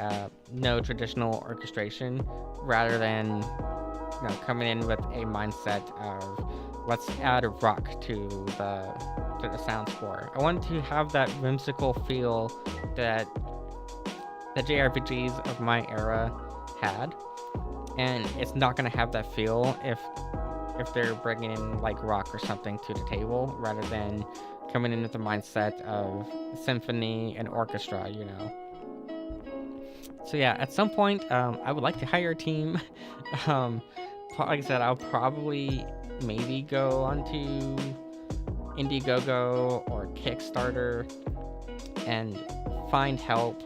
know traditional orchestration rather than, you know, coming in with a mindset of let's add a rock to the sound score. I want to have that whimsical feel that the JRPGs of my era had, and it's not gonna have that feel if they're bringing in like rock or something to the table rather than coming in with the mindset of symphony and orchestra, you know. So yeah, at some point, I would like to hire a team. Like I said, I'll probably maybe go onto Indiegogo or Kickstarter and find help.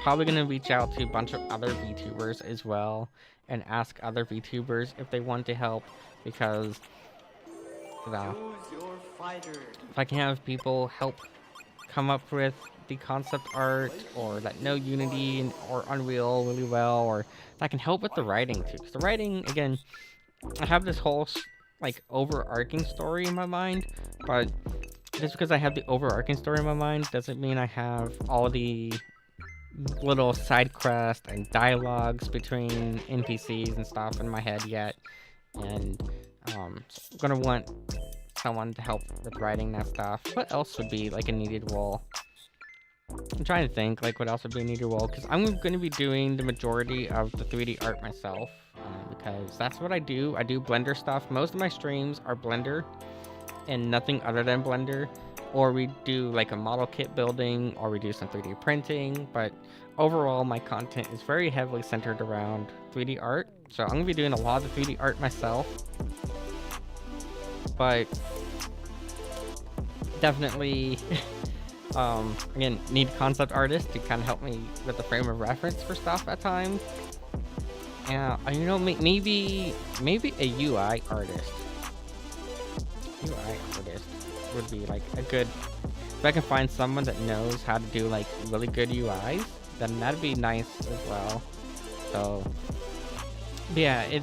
Probably gonna reach out to a bunch of other VTubers as well and ask other VTubers if they want to help, because if I can have people help come up with the concept art or that know Unity or Unreal really well, or that can help with the writing too. Because the writing, again, I have this whole like overarching story in my mind, but just because I have the overarching story in my mind doesn't mean I have all the little side quests and dialogues between NPCs and stuff in my head yet. And I'm gonna want someone to help with writing that stuff. What else would be like a needed role? I'm trying to think like what else would be a needed role, because I'm going to be doing the majority of the 3D art myself, because that's what I do. I do Blender stuff. Most of my streams are Blender and nothing other than Blender, or we do like a model kit building, or we do some 3D printing, but overall my content is very heavily centered around 3D art. So I'm going to be doing a lot of the 3D art myself, but definitely again, need concept artists to kind of help me with the frame of reference for stuff at times. And you know, maybe a UI artist. UI artist would be like a good. If I can find someone that knows how to do like really good UIs, then that'd be nice as well. So yeah,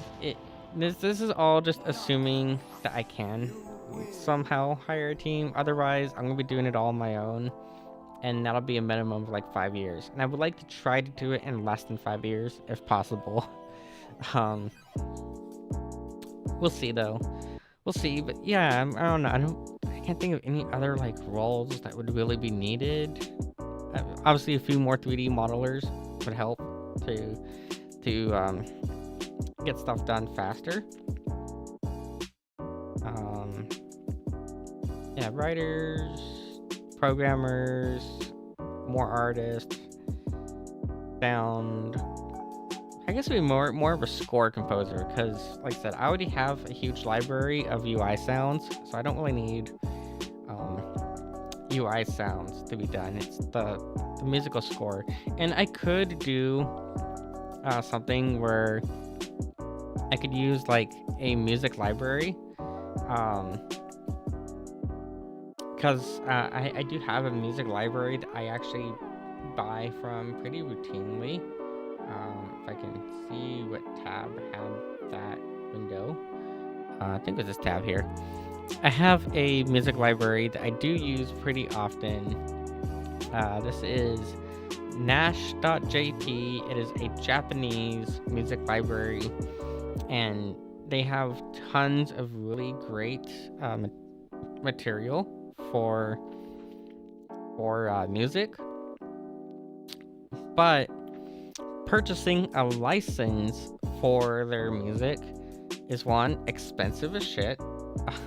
this is all just assuming that I can somehow hire a team. Otherwise, I'm gonna be doing it all on my own, and that'll be a minimum of like 5 years. And I would like to try to do it in less than 5 years if possible. We'll see though. We'll see. But yeah, I don't know. can't think of any other like roles that would really be needed. Obviously, a few more 3D modelers would help to get stuff done faster. Yeah, writers, programmers, more artists, sound. I guess it'd be more of a score composer because, like I said, I already have a huge library of UI sounds, so I don't really need UI sounds to be done. It's the musical score, and I could do something where I could use like a music library, because I do have a music library that I actually buy from pretty routinely. If I can see what tab had that window, I think it was this tab here. I have a music library that I do use pretty often. This is Nash.jp. It is a Japanese music library, and they have tons of really great material for music. But purchasing a license for their music is, one, expensive as shit.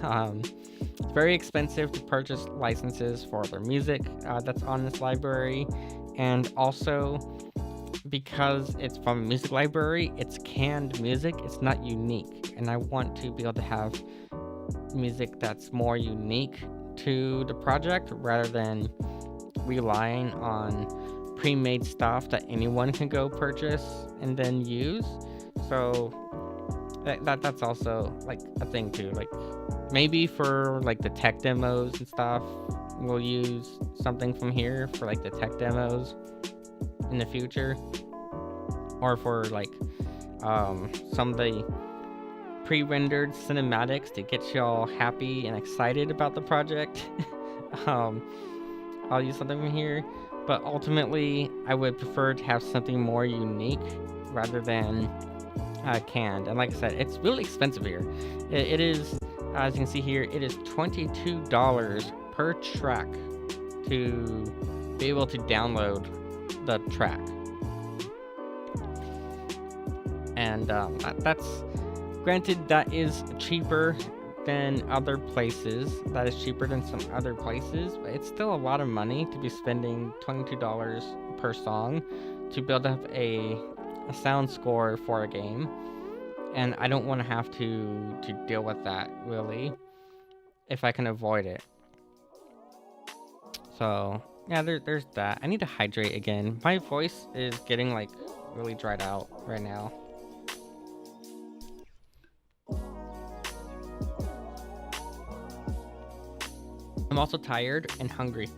It's very expensive to purchase licenses for their music that's on this library, and also because it's from a music library, it's canned music, it's not unique, and I want to be able to have music that's more unique to the project rather than relying on pre-made stuff that anyone can go purchase and then use. So that's also like a thing too. Like maybe for like the tech demos and stuff, we'll use something from here for like the tech demos in the future, or for like some of the pre-rendered cinematics to get y'all happy and excited about the project. I'll use something from here, but ultimately I would prefer to have something more unique rather than canned. And like I said, it's really expensive here. It is, as you can see here, it is $22 per track to be able to download the track. And that's, granted, that is cheaper than other places. That is cheaper than some other places, but it's still a lot of money to be spending $22 per song to build up a sound score for a game. And I don't want to have to deal with that, really, if I can avoid it. So yeah, there's that. I need to hydrate again. My voice is getting like really dried out right now. I'm also tired and hungry.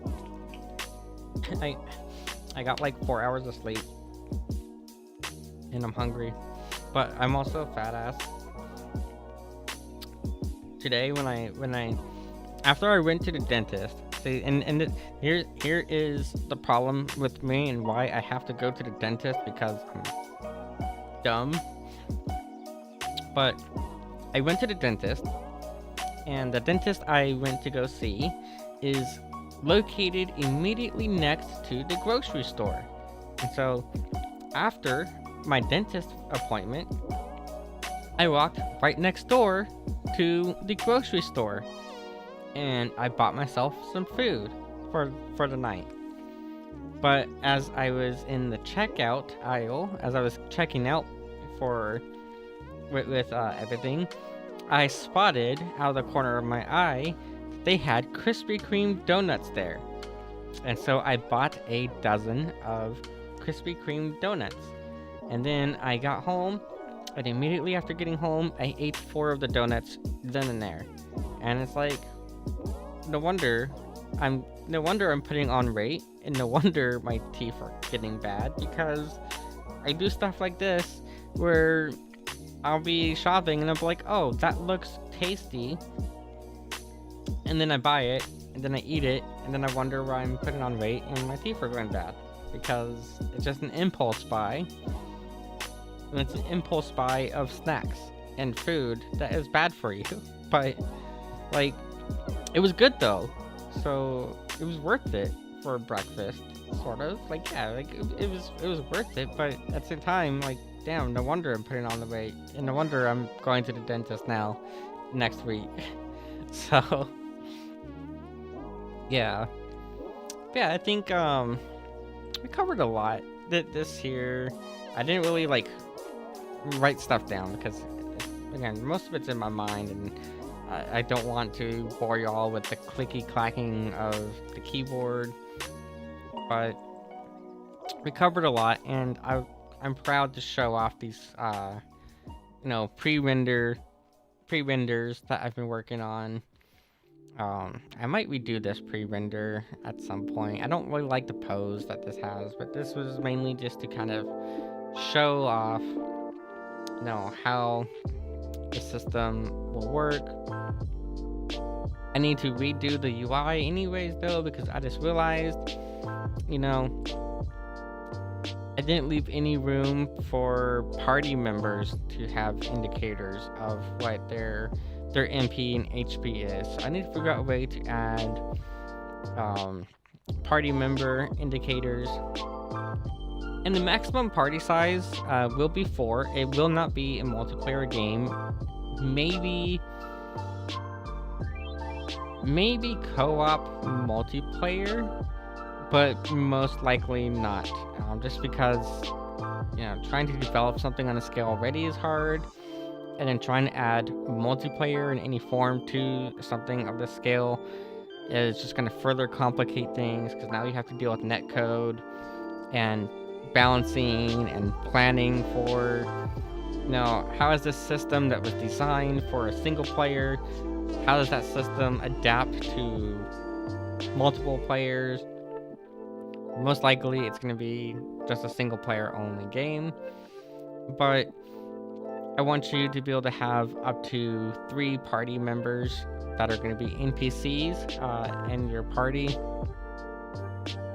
I got like 4 hours of sleep, and I'm hungry, but I'm also a fat ass. Today when I after I went to the dentist, see, and here is the problem with me and why I have to go to the dentist, because I'm dumb. But I went to the dentist, and the dentist I went to go see is located immediately next to the grocery store. And so after my dentist appointment, I walked right next door to the grocery store, and I bought myself some food for the night. But as I was in the checkout aisle, as I was checking out with everything, I spotted out of the corner of my eye they had Krispy Kreme donuts there. And so I bought a dozen of Krispy Kreme donuts. And then I got home, and immediately after getting home, I ate 4 of the donuts then and there. And it's like, no wonder I'm putting on weight, and no wonder my teeth are getting bad, because I do stuff like this where I'll be shopping and I'm like, oh, that looks tasty, and then I buy it, and then I eat it, and then I wonder why I'm putting on weight and my teeth are going bad, because it's just an impulse buy. And it's an impulse buy of snacks and food that is bad for you. But like, It was good though, so it was worth it for breakfast, sort of. Like yeah, like it was worth it, but at the same time, like damn, no wonder I'm putting on the weight, and no wonder I'm going to the dentist now next week. So yeah, yeah, I think we covered a lot. This here, I didn't really like write stuff down because again, most of it's in my mind, and I don't want to bore y'all with the clicky clacking of the keyboard. But we covered a lot, and I'm proud to show off these pre-renders that I've been working on. I might redo this pre-render at some point. I don't really like the pose that this has, but this was mainly just to kind of show off, how the system will work. I need to redo the UI anyways though, because I just realized, I didn't leave any room for party members to have indicators of what their MP and HP is. So I need to figure out a way to add party member indicators. And the maximum party size will be 4. It will not be a multiplayer game. Maybe co-op multiplayer, but most likely not. Just because, trying to develop something on a scale already is hard, and then trying to add multiplayer in any form to something of this scale is just going to further complicate things, because now you have to deal with netcode and balancing and planning for, how is this system that was designed for a single player, how does that system adapt to multiple players? Most likely it's going to be just a single player only game, but I want you to be able to have up to 3 party members that are going to be NPCs in your party. So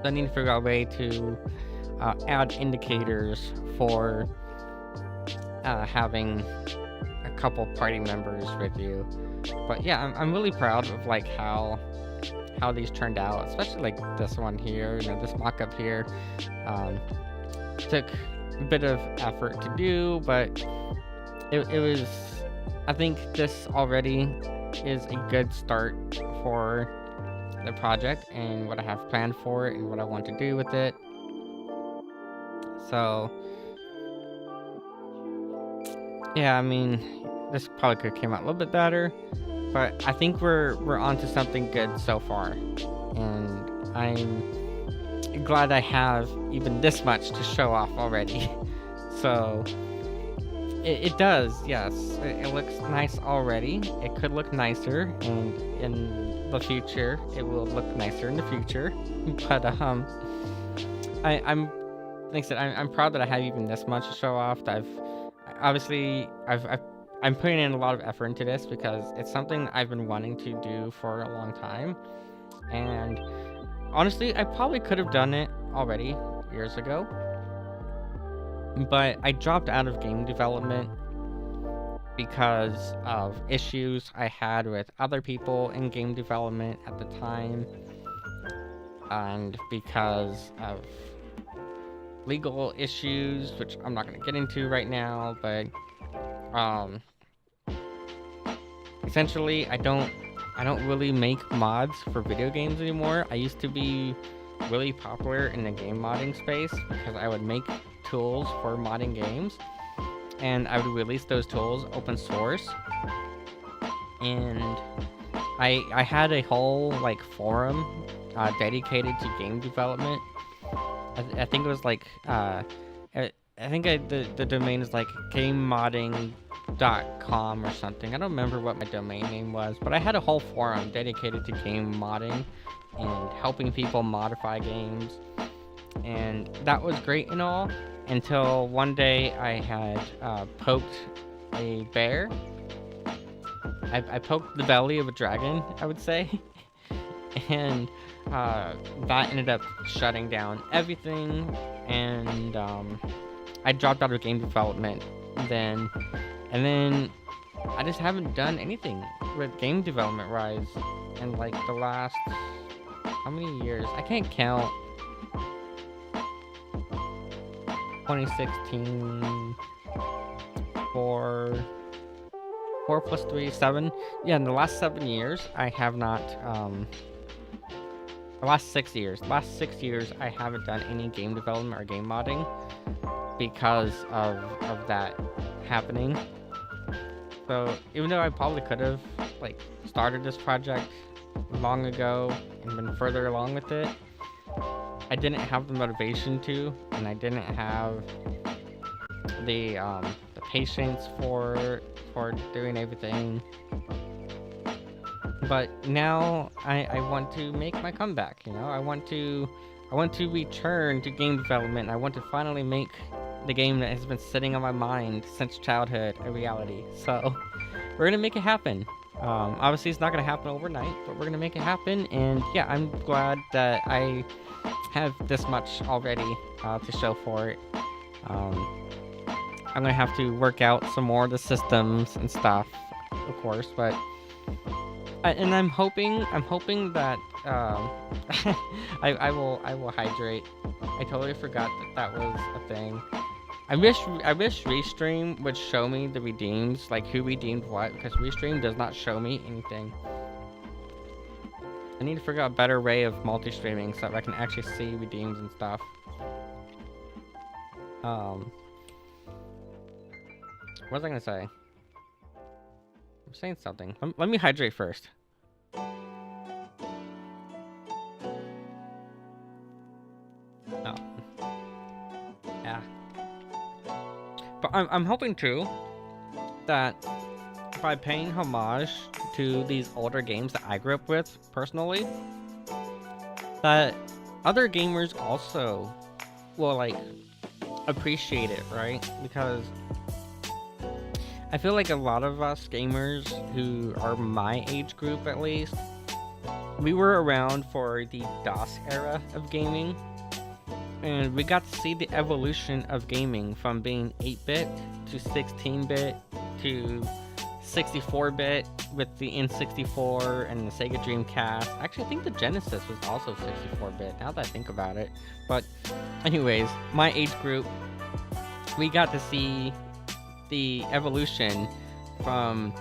I need to figure out a way to add indicators for having a couple party members with you. But yeah, I'm really proud of like how these turned out, especially like this one here, this mock-up here. Took a bit of effort to do, but it was, I think this already is a good start for the project and what I have planned for it and what I want to do with it. So yeah, I mean, this probably could have came out a little bit better, but I think we're onto something good so far, and I'm glad I have even this much to show off already. So it does, yes. It looks nice already. It could look nicer, and in the future, it will look nicer in the future. But I'm like I said, I'm proud that I have even this much to show off. That I'm putting in a lot of effort into this because it's something I've been wanting to do for a long time, and honestly, I probably could have done it already years ago, but I dropped out of game development because of issues I had with other people in game development at the time, and because of legal issues, which I'm not going to get into right now, but essentially I don't really make mods for video games anymore. I used to be really popular in the game modding space because I would make tools for modding games, and I would release those tools open source, and I had a whole like forum dedicated to game development. I think it was like I think the domain is like gamemodding.com or something. I don't remember what my domain name was, but I had a whole forum dedicated to game modding and helping people modify games, and that was great and all, until one day I had poked a bear. I poked the belly of a dragon, I would say, and that ended up shutting down everything, and I dropped out of game development then, and then I just haven't done anything with game development wise in like the last, how many years? I can't count. 2016, 4 plus 3, 7. Yeah, in the last 7 years, I have not, the last 6 years, I haven't done any game development or game modding because of that happening. So even though I probably could have like started this project long ago and been further along with it, I didn't have the motivation to, and I didn't have the patience for doing everything. But now I want to make my comeback. You know, I want to return to game development. I want to finally make the game that has been sitting on my mind since childhood a reality. So we're gonna make it happen. Obviously, it's not gonna happen overnight, but we're gonna make it happen. And yeah, I'm glad that I have this much already to show for it. I'm gonna have to work out some more of the systems and stuff, of course, but and I'm hoping that I will hydrate. I totally forgot that was a thing. I wish Restream would show me the redeems, like who redeemed what, because Restream does not show me anything. I need to figure out a better way of multi-streaming so that I can actually see redeems and stuff. What was I gonna say? I'm saying something. Let me hydrate first. Oh. Yeah. But I'm hoping too that by paying homage to these older games that I grew up with personally, that other gamers also will like appreciate it, right? Because I feel like a lot of us gamers who are my age group, at least, we were around for the DOS era of gaming, and we got to see the evolution of gaming from being 8-bit to 16-bit to 64-bit with the N64 and the Sega Dreamcast. Actually, I think the Genesis was also 64-bit, now that I think about it. But anyways, my age group, we got to see the evolution from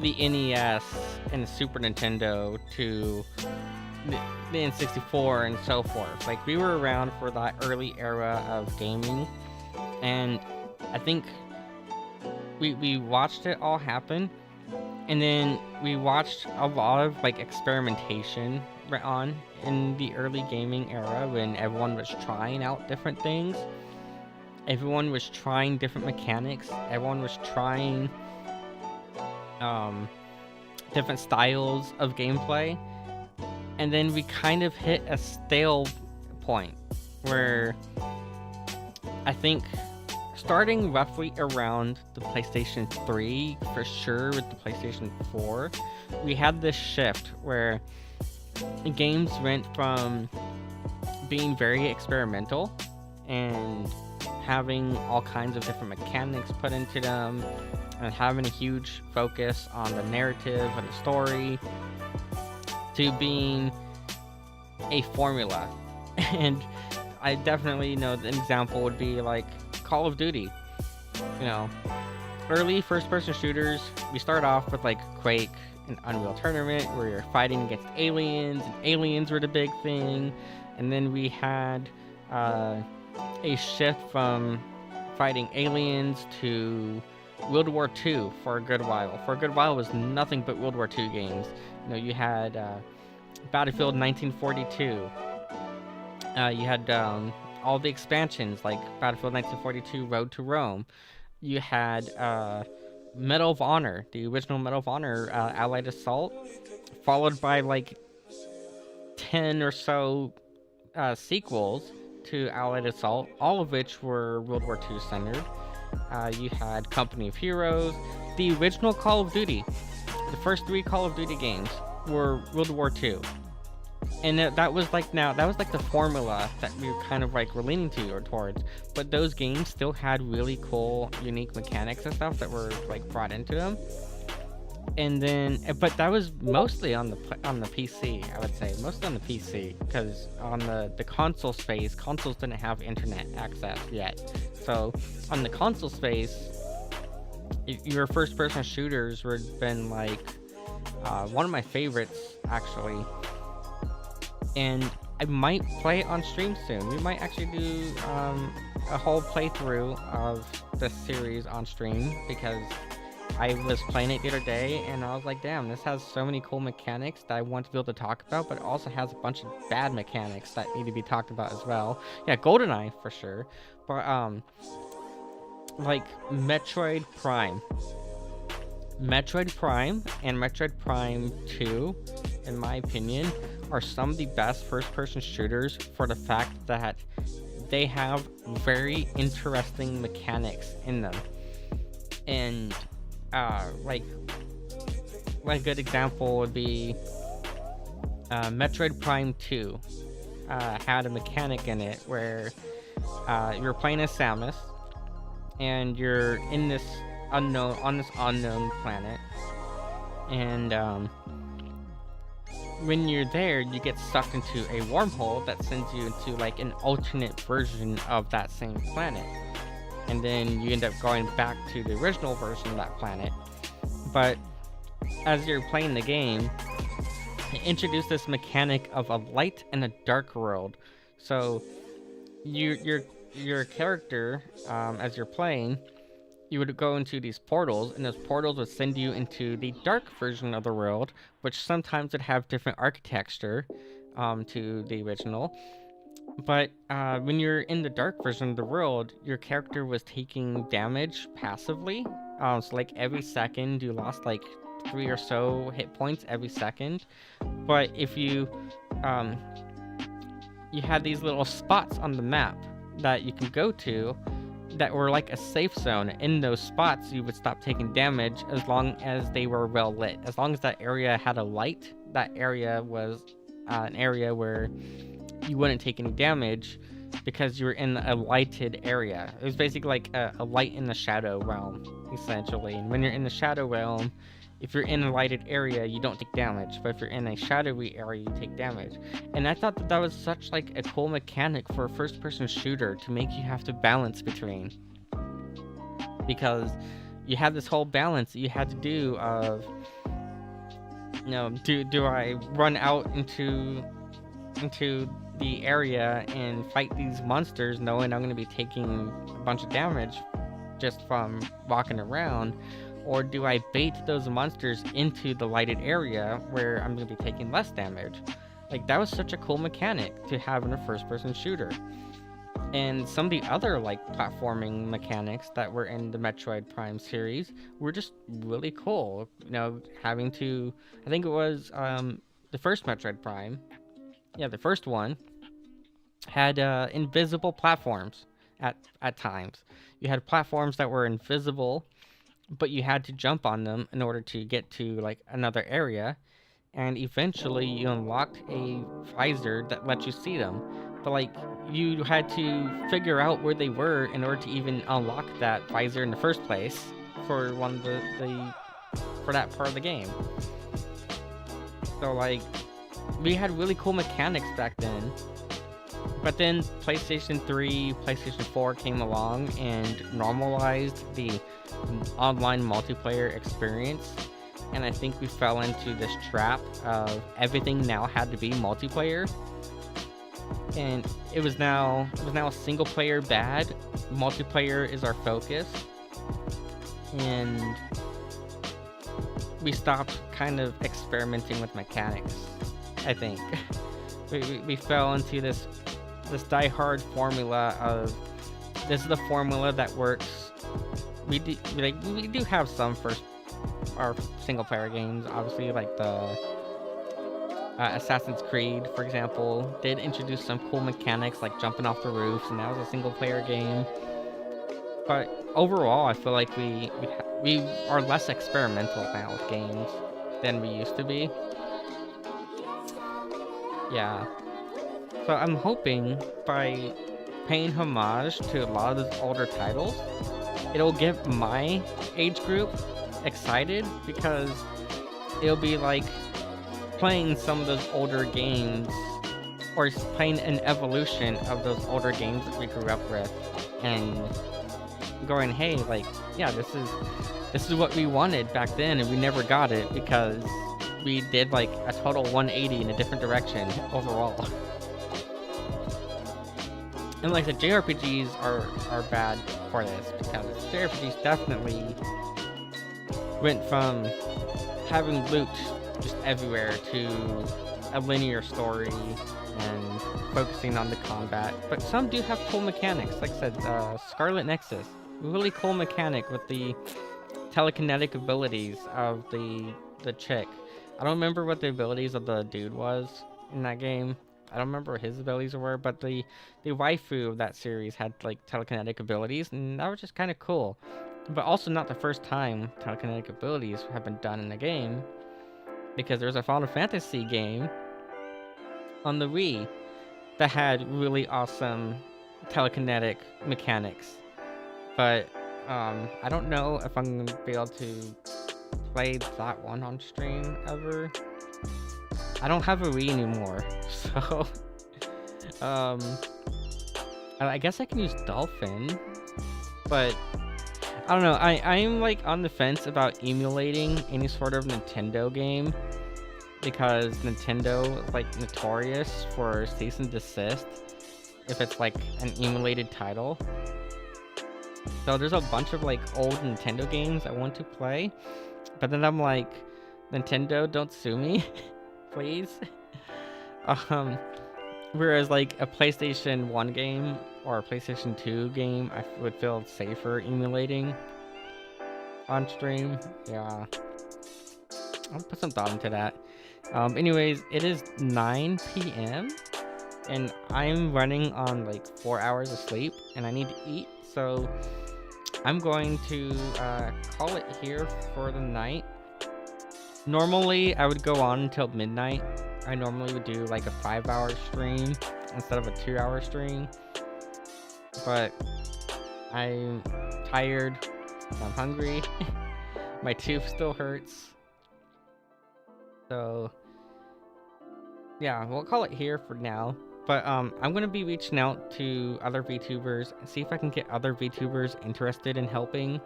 the NES and the Super Nintendo to the N64 and so forth. Like, we were around for that early era of gaming, and I think we watched it all happen, and then we watched a lot of like experimentation on in the early gaming era when everyone was trying out different things. Everyone was trying different mechanics. Everyone was trying different styles of gameplay. And then we kind of hit a stale point where I think starting roughly around the PlayStation 3, for sure with the PlayStation 4, we had this shift where games went from being very experimental and having all kinds of different mechanics put into them and having a huge focus on the narrative and the story to being a formula. And I definitely know an example would be like Call of Duty. You know, early first-person shooters, we start off with like Quake and Unreal Tournament where you're fighting against aliens, and aliens were the big thing. And then we had a shift from fighting aliens to World War II for a good while. For a good while, it was nothing but World War II games. You know, you had Battlefield 1942. You had all the expansions like Battlefield 1942 Road to Rome. You had Medal of Honor, the original Medal of Honor Allied Assault, followed by like 10 or so sequels to Allied Assault, all of which were World War II centered. You had Company of Heroes, the original Call of Duty. The first 3 Call of Duty games were World War II. And that was like the formula that we were kind of like leaning to or towards. But those games still had really cool, unique mechanics and stuff that were like brought into them. And then, but that was mostly on the PC. I would say mostly on the PC, because on the console space, consoles didn't have internet access yet. So on the console space, your first person shooters would have been like one of my favorites actually, and I might play it on stream soon. We might actually do a whole playthrough of this series on stream, because I was playing it the other day and I was like, damn, this has so many cool mechanics that I want to be able to talk about, but it also has a bunch of bad mechanics that need to be talked about as well. Yeah, GoldenEye for sure. But like Metroid Prime. Metroid Prime and Metroid Prime 2, in my opinion, are some of the best first-person shooters for the fact that they have very interesting mechanics in them. And like a good example would be Metroid Prime 2 had a mechanic in it where you're playing as Samus and you're in this unknown planet, and when you're there, you get sucked into a wormhole that sends you into like an alternate version of that same planet, and then you end up going back to the original version of that planet. But as you're playing the game, it introduced this mechanic of a light and a dark world. So your character, as you're playing, you would go into these portals, and those portals would send you into the dark version of the world, which sometimes would have different architecture to the original. But when you're in the dark version of the world, your character was taking damage passively. So like every second you lost like 3 or so hit points every second. But if you had these little spots on the map that you can go to that were like a safe zone. In those spots you would stop taking damage as long as they were well lit. As long as that area had a light, that area was an area where you wouldn't take any damage because you were in a lighted area. It was basically like a light in the shadow realm, essentially. And when you're in the shadow realm, if you're in a lighted area, you don't take damage. But if you're in a shadowy area, you take damage. And I thought that was such like a cool mechanic for a first-person shooter to make you have to balance between. Because you had this whole balance that you had to do of, you know, do I run out into the area and fight these monsters knowing I'm going to be taking a bunch of damage just from walking around, or do I bait those monsters into the lighted area where I'm going to be taking less damage? Like, that was such a cool mechanic to have in a first-person shooter. And some of the other like platforming mechanics that were in the Metroid Prime series were just really cool. You know, having to, I think it was the first Metroid Prime, yeah, the first one had invisible platforms at times. You had platforms that were invisible, but you had to jump on them in order to get to like another area, and eventually you unlocked a visor that lets you see them. But like, you had to figure out where they were in order to even unlock that visor in the first place for one of the for that part of the game. So like, we had really cool mechanics back then. But then PlayStation 3, PlayStation 4 came along and normalized the online multiplayer experience. And I think we fell into this trap of everything now had to be multiplayer. And it was now a single player bad. Multiplayer is our focus. And we stopped kind of experimenting with mechanics, I think. we fell into this die-hard formula of, this is the formula that works. We do have some our single player games, obviously, like the Assassin's Creed, for example, did introduce some cool mechanics like jumping off the roofs, and that was a single player game. But overall, I feel like we are less experimental now with games than we used to be. Yeah. So I'm hoping by paying homage to a lot of those older titles, it'll get my age group excited, because it'll be like playing some of those older games, or playing an evolution of those older games that we grew up with, and going, hey, like, yeah, this is what we wanted back then, and we never got it because we did like a total 180 in a different direction overall. And like the JRPGs are bad for this, because JRPGs definitely went from having loot just everywhere to a linear story and focusing on the combat. But some do have cool mechanics. Like I said, Scarlet Nexus, really cool mechanic with the telekinetic abilities of the chick. I don't remember what the abilities of the dude was in that game. I don't remember what his abilities were, but the waifu of that series had like telekinetic abilities, and that was just kind of cool. But also not the first time telekinetic abilities have been done in a game, because there's a Final Fantasy game on the Wii that had really awesome telekinetic mechanics. But I don't know if I'm gonna be able to play that one on stream ever. I don't have a Wii anymore, so I guess I can use Dolphin, but I don't know. I'm like on the fence about emulating any sort of Nintendo game, because Nintendo is like notorious for cease and desist if it's like an emulated title. So there's a bunch of like old Nintendo games I want to play, but then I'm like, Nintendo, don't sue me, please. Whereas like a PlayStation 1 game or a PlayStation 2 game, I would feel safer emulating on stream. Yeah, I'll put some thought into that. Anyways, it is 9 p.m. and I'm running on like 4 hours of sleep, and I need to eat, so I'm going to call it here for the night. Normally, I would go on until midnight. I normally would do like a 5-hour stream instead of a 2-hour stream. But I'm tired. I'm hungry. My tooth still hurts. So, yeah, we'll call it here for now. But I'm going to be reaching out to other VTubers and see if I can get other VTubers interested in helping.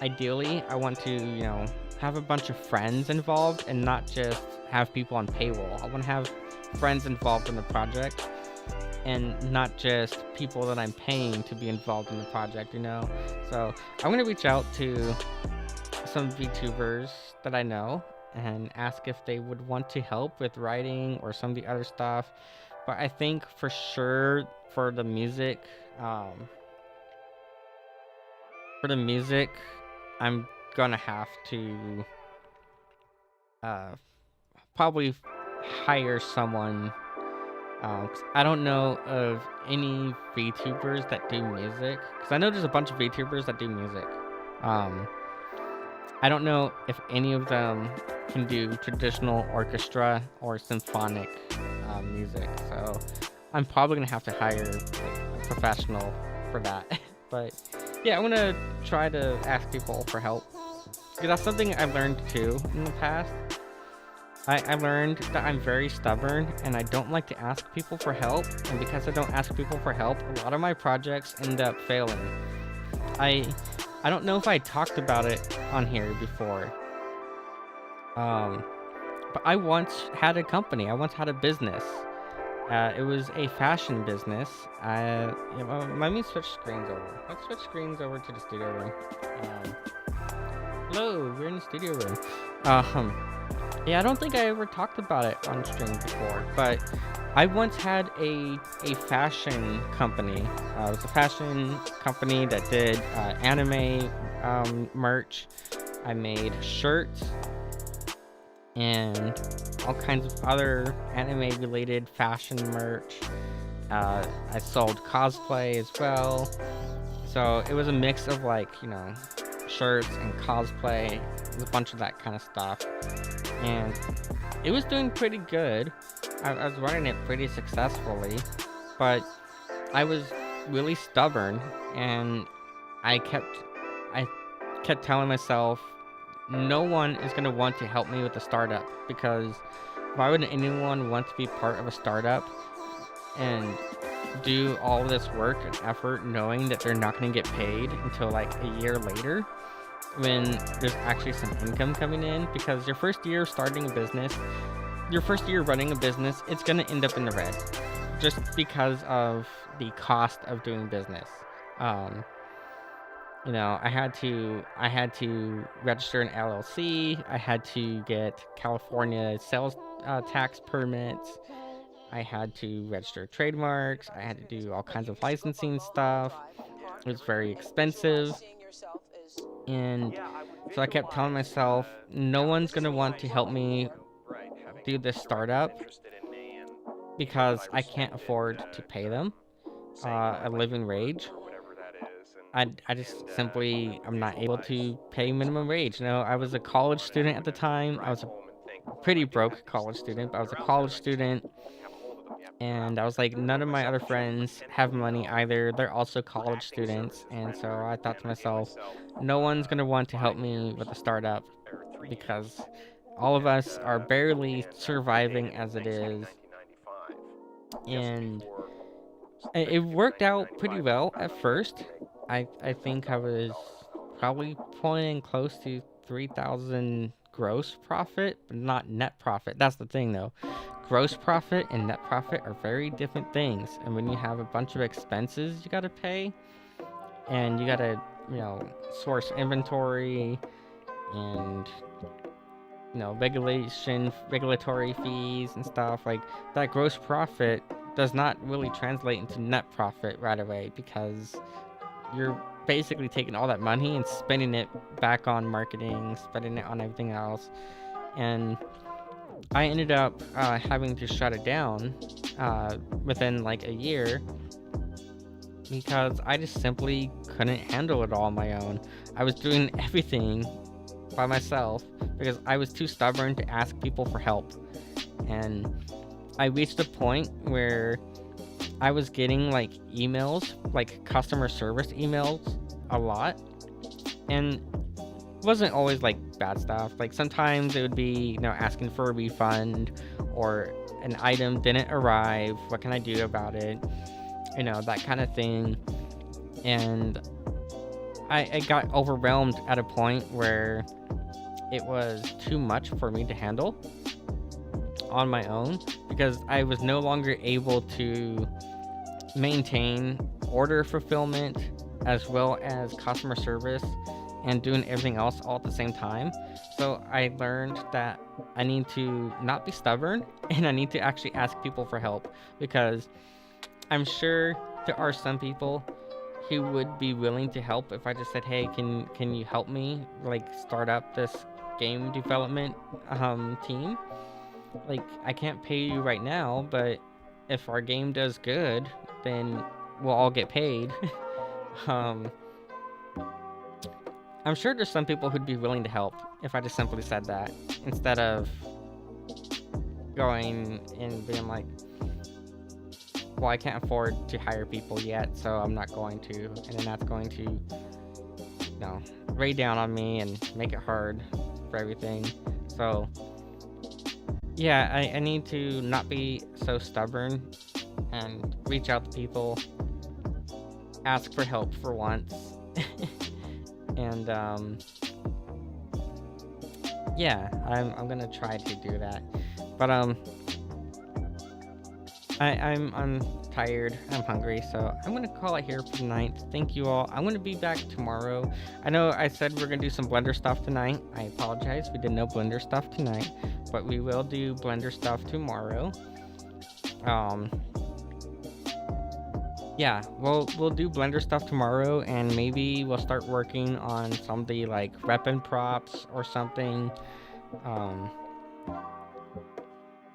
Ideally, I want to, you know, have a bunch of friends involved and not just have people on payroll. I want to have friends involved in the project and not just people that I'm paying to be involved in the project, you know? So I'm going to reach out to some VTubers that I know and ask if they would want to help with writing or some of the other stuff. But I think for sure for the music, I'm gonna have to probably hire someone, 'cause I don't know of any VTubers that do music, because I know there's a bunch of VTubers that do music. I don't know if any of them can do traditional orchestra or symphonic music, so I'm probably gonna have to hire like, a professional for that. But yeah, I'm gonna try to ask people for help, because that's something I learned too in the past. I learned that I'm very stubborn and I don't like to ask people for help, and because I don't ask people for help, a lot of my projects end up failing. I don't know if I talked about it on here before, but I once had a company. I once had a business. It was a fashion business. Let me switch screens over. Let's switch screens over to the studio room. Hello, we're in the studio room. Yeah, I don't think I ever talked about it on stream before, but I once had a fashion company. It was a fashion company that did anime merch. I made shirts and all kinds of other anime related fashion merch. I sold cosplay as well. So it was a mix of like, you know, shirts and cosplay, a bunch of that kind of stuff. And it was doing pretty good. I was running it pretty successfully, but I was really stubborn, and I kept telling myself no one is going to want to help me with the startup, because why would anyone want to be part of a startup and do all this work and effort knowing that they're not going to get paid until like a year later, when there's actually some income coming in? Because your first year starting a business, your first year running a business, it's going to end up in the red just because of the cost of doing business. Um, I had to register an LLC. I had to get California sales tax permits. I had to register trademarks. I had to do all kinds of licensing stuff. It was very expensive. And so I kept telling myself, no one's going to want to help me do this startup because I can't afford to pay them a living wage. I just simply I'm not able to pay minimum wage. I was a college student at the time. I was a pretty broke college student, but I was a college student, and I was like, none of my other friends have money either. They're also college students, and so I thought to myself, no one's gonna want to help me with a startup because all of us are barely surviving as it is, and it worked out pretty well at first. I think I was probably pulling close to 3,000 gross profit, but not net profit. That's the thing though. Gross profit and net profit are very different things. And when you have a bunch of expenses you gotta pay, and you gotta, source inventory, and regulatory fees and stuff, like that gross profit does not really translate into net profit right away, because you're basically taking all that money and spending it back on marketing, spending it on everything else. And I ended up having to shut it down within like a year, because I just simply couldn't handle it all on my own. I was doing everything by myself because I was too stubborn to ask people for help. And I reached a point where I was getting like emails, like customer service emails a lot, and it wasn't always like bad stuff. Like sometimes it would be, asking for a refund, or an item didn't arrive. What can I do about it? That kind of thing. And I got overwhelmed at a point where it was too much for me to handle on my own, because I was no longer able to maintain order fulfillment as well as customer service and doing everything else all at the same time. So I learned that I need to not be stubborn and I need to actually ask people for help, because I'm sure there are some people who would be willing to help if I just said, hey, can you help me like start up this game development team? Like, I can't pay you right now, but if our game does good, then we'll all get paid. I'm sure there's some people who'd be willing to help if I just simply said that, instead of going and being like, well, I can't afford to hire people yet, so I'm not going to, and then that's going to, weigh down on me and make it hard for everything. So yeah, I need to not be so stubborn and reach out to people, ask for help for once. And yeah, I'm gonna try to do that. But I'm tired, I'm hungry, so I'm gonna call it here for tonight. Thank you all. I'm gonna be back tomorrow. I know I said we're gonna do some Blender stuff tonight. I apologize, we did no Blender stuff tonight, but we will do Blender stuff tomorrow. Yeah, we'll do Blender stuff tomorrow, and maybe we'll start working on some of the like weapon props or something.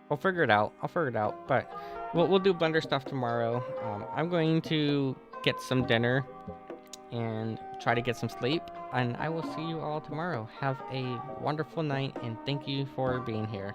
We'll figure it out. I'll figure it out, but we'll do Blender stuff tomorrow. I'm going to get some dinner and try to get some sleep, and I will see you all tomorrow. Have a wonderful night, and thank you for being here.